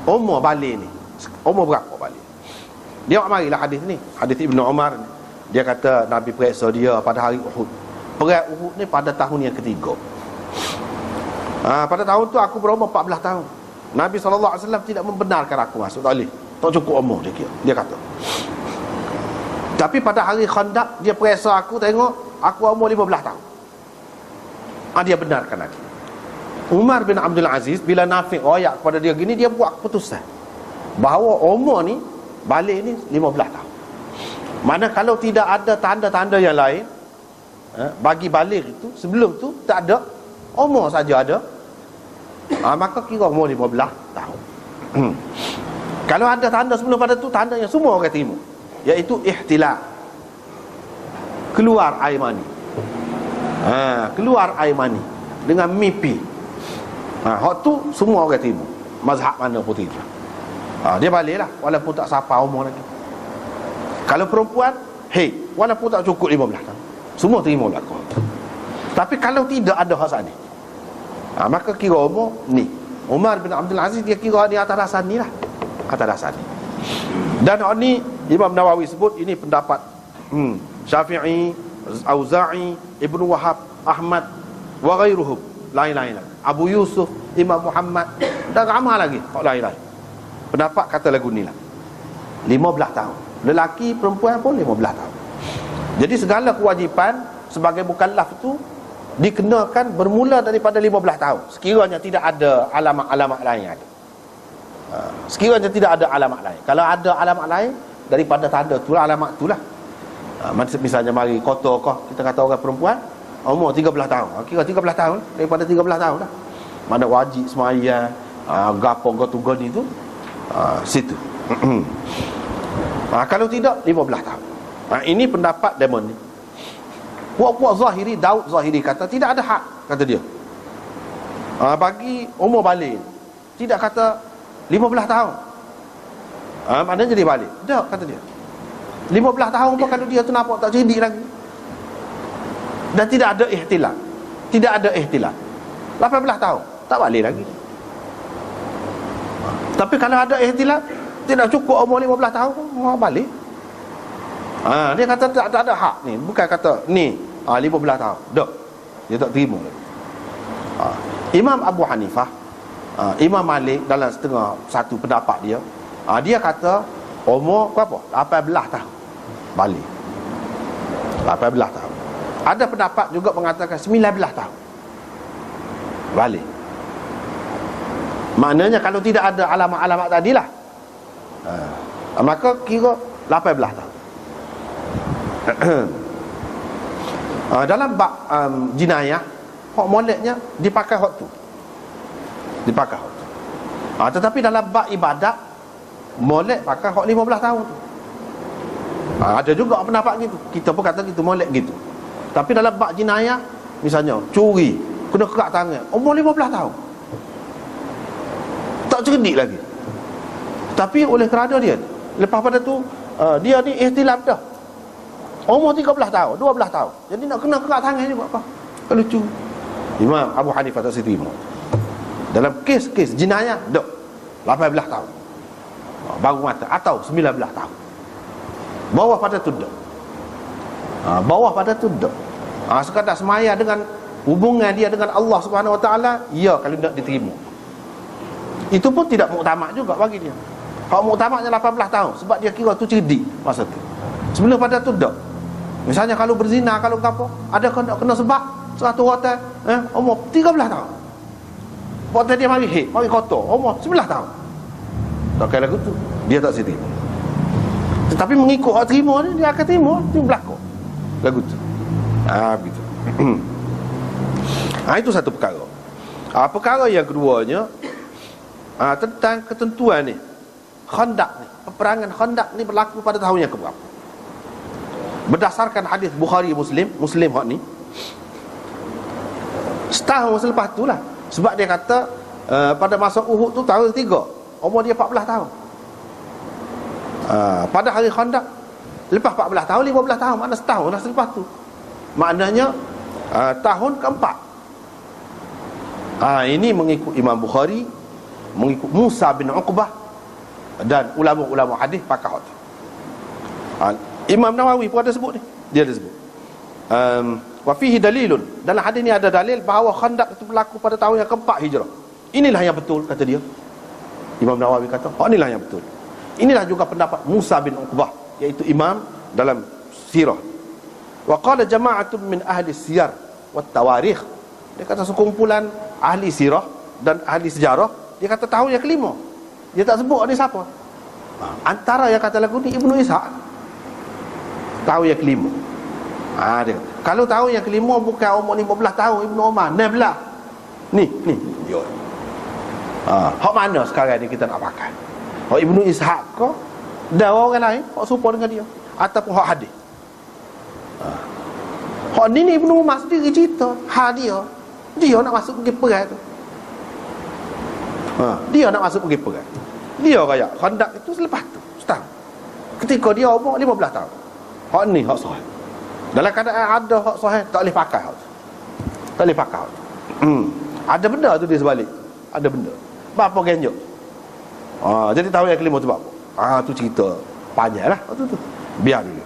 umur balik ni. Umur berapa balik? Dia marilah hadis ni, hadis Ibnu Umar ni. Dia kata Nabi periksa dia pada hari Uhud. Perang Uhud ni pada tahun yang ketiga. Pada tahun tu aku berumur 14 tahun. Nabi SAW tidak membenarkan aku masuk, tak boleh. Tak cukup umur dia kira. Dia kata. Tapi pada hari Khandaq dia periksa aku, tengok aku umur 15 tahun. Dia benarkan aku. Umar bin Abdul Aziz bila Nafi' royak kepada dia gini, dia buat keputusan bahawa umur ni balik ni 15 tahun. Mana kalau tidak ada tanda-tanda yang lain bagi balik itu, sebelum tu tak ada, umur saja ada, maka kira umur 15 tahun. Kalau ada tanda sebelum pada tu, tanda yang semua orang terima, iaitu ihtilal, keluar air mani. Keluar air mani dengan mimpi. Hak tu semua orang terima, mazhab mana pun terima. Dia baliklah walaupun tak sampai umur lagi. Kalau perempuan, walaupun tak cukup 15 tahun, semua terima belakang. Tapi kalau tidak ada hak sana, maka kira umur ni. Umar bin Abdul Aziz dia kira di atas dasar ni lah, atas dasar ni. Dan ni Imam Nawawi sebut ini pendapat Syafi'i, Auza'i, Ibnu Wahab, Ahmad wa ghairuhum, lain-lain lagi. Abu Yusuf, Imam Muhammad dan ramai lagi, tak lain-lain. Pendapat kata lagu ni lah 15 tahun. Lelaki perempuan pun 15 tahun. Jadi segala kewajipan sebagai mukallaf tu dikenakan bermula daripada 15 tahun. Sekiranya tidak ada alamat-alamat lain ada. Sekiranya tidak ada alamat lain. Kalau ada alamat lain, daripada tanda tu lah, alamat tu lah. Misalnya mari kotor kau, kita kata orang perempuan umur 13 tahun. Kira 13 tahun, daripada 13 tahun lah. Mana wajib semayang, gapo gotu-goni tu, situ. Kalau tidak 15 tahun. Ini pendapat Demon ni. Puak-puak Zahiri, Daud Zahiri kata tidak ada hak, kata dia. Bagi umur balik, tidak kata 15 tahun. Maknanya dia balik. Tak, kata dia. 15 tahun pun kalau dia tu nampak tak cerdik lagi. Dan tidak ada ihtilaf. Tidak ada ihtilaf. 18 tahun, tak balik lagi. Tapi kalau ada ihtilaf, tidak cukup umur 15 tahun, mau balik. Dia kata tak ada hak ni. Bukan kata ni 15 tahun. Tak. Dia tak terima lagi. Imam Abu Hanifah, Imam Malik dalam setengah satu pendapat dia, dia kata umur berapa? 18 tahun balik. 18 tahun. Ada pendapat juga mengatakan 19 tahun balik. Maknanya kalau tidak ada alamat-alamat tadilah, maka kira 18 tahun. Dalam bab jinayah, hak moleknya dipakai hak tu. Dipakai hak tu. Tetapi dalam bab ibadat, molek pakai hak 15 tahun tu. Ada juga pendapat gitu. Kita pun kata gitu, molek gitu. Tapi dalam bab jinayah, misalnya curi, kena kerak tangan, umur 15 tahun. Tak cerdik lagi. Tapi oleh kerana dia, lepas pada tu dia ni ihtilaf dah. Umur 13 tahun, 12 tahun. Jadi nak kena kerak tangan juga apa? Lucu. Imam Abu Hanifah tak terima. Dalam kes-kes jinayah, dak 18 tahun. Baru mata atau 19 tahun. Bawah pada tu dak. Bawah pada tu dak. Sekadar semaya dengan hubungan dia dengan Allah Subhanahu Wa Taala, ya kalau nak diterima. Itu pun tidak muktamad juga bagi dia. Hak muktamadnya 18 tahun sebab dia kira tu cerdik masa tu. Sebelum pada tu dak. Misalnya kalau berzina, kalau apa, ada kena sebab 100 hotel, umur 13 tahun. Hotel dia mari kotor, umur 11 tahun. Tak kira lagu tu, dia tak sidi. Tetapi mengikut hak terima ni, dia akan terima, dia berlaku lagu tu. Begitu. Itu satu perkara. Perkara yang keduanya, tentang ketentuan ni, Khandaq ni, peperangan Khandaq ni berlaku pada tahun yang keberapa? Berdasarkan hadis Bukhari Muslim hak ni, setahun selepas tu lah. Sebab dia kata pada masa Uhud tu tahun 3, umur dia 14 tahun. Pada hari Khandaq, lepas 14 tahun, 15 tahun, makna setahun lah selepas tu. Maknanya tahun keempat. Ini mengikut Imam Bukhari, mengikut Musa bin Uqbah, dan ulama-ulama hadis pakai hak tu. Imam Nawawi pun ada sebut ni. Dia ada sebut wa fihi dalilun, dalam hadis ni ada dalil bahawa Khandaq itu berlaku pada tahun yang keempat Hijrah. Inilah yang betul, kata dia. Imam Nawawi kata, inilah yang betul. Inilah juga pendapat Musa bin Uqbah, iaitu imam dalam sirah. Wa qala jama'atun min ahli siyar wat tawarikh. Dia kata sekumpulan ahli sirah dan ahli sejarah, dia kata tahun yang kelima. Dia tak sebut ni siapa. Antara yang kata lagu ni Ibnu Ishaq, tahun yang kelima. Dia. Kalau tahun yang kelima bukan umur 15 tahun Ibnu Umar, 16. Ni. Hak mana sekarang ni kita nak pakai? Hak Ibnu Ishaq ke? Dan orang lain hak serupa dengan dia, ataupun hak hadis. Hak ni Ibnu Umar sendiri cerita, dia nak masuk pergi perang tu. Dia nak masuk pergi perang. Dia kaya Khandaq itu selepas tu, setahun. Ketika dia umur 15 tahun. Hak ni hak sahih. Dalam keadaan ada hak sahih, tak boleh pakai hak tu. Tak boleh pakai hak tu. Ada benda tu dia sebalik. Ada benda. Apa genjok? Jadi tahun yang kelima tu buat apa? Tu cerita panjang lah tu. Biar dulu.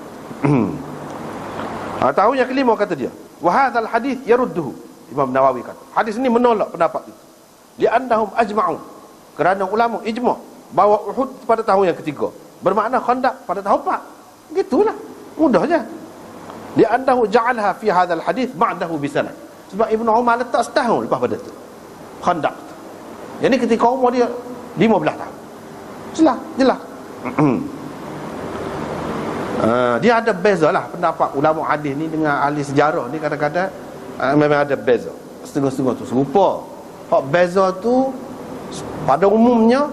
Tahun yang kelima kata dia, wa hadzal hadis yarudduhu. Imam Nawawi kata, hadis ni menolak pendapat itu. Li'annahum ajma'u, kerana ulama ijma' bahawa Uhud pada tahun yang ketiga, bermakna Khandaq pada tahun 4. Gitulah, mudah je. Li'annahu ja'alha fi hadzal hadis ba'dahu bisanad. Sebab Ibn Umar letak setahun lepas pada tu Khandaq. Jadi ketika umur dia 15 tahun. Jelas. Dia ada beza lah pendapat ulama hadis ni dengan ahli sejarah ni. Kadang-kadang memang ada beza. Setengah-setengah tu serupa. Hak beza tu pada umumnya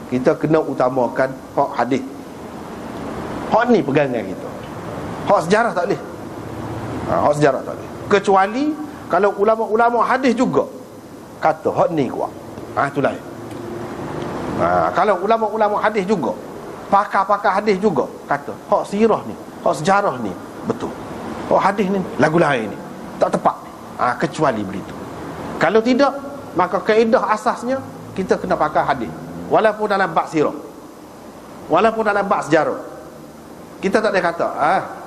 kita kena utamakan hak hadis. Hak ni pegangan kita. Hak sejarah tak boleh. Hak sejarah tak boleh. Kecuali kalau ulama-ulama hadis juga kata hak ni kuat. Itu lain. Kalau ulama-ulama hadis juga, pakar-pakar hadis juga kata hak sirah ni, hak sejarah ni betul. Hak hadis ni lagu lain ni tak tepat ni. Kecuali begitu. Kalau tidak, maka kaedah asasnya kita kena pakar hadis. Walaupun dalam bab sirah, walaupun dalam bab sejarah, kita tak boleh kata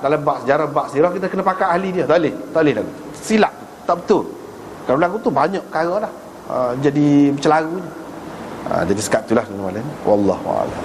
dalam bab sejarah, bab sirah kita kena pakar ahli dia. Tak boleh lagu. Silap, tak betul. Kalau lagu tu banyak perkara dah jadi bercelarunya. Jadi sekat itulah tuan-tuan. Wallahu a'lam.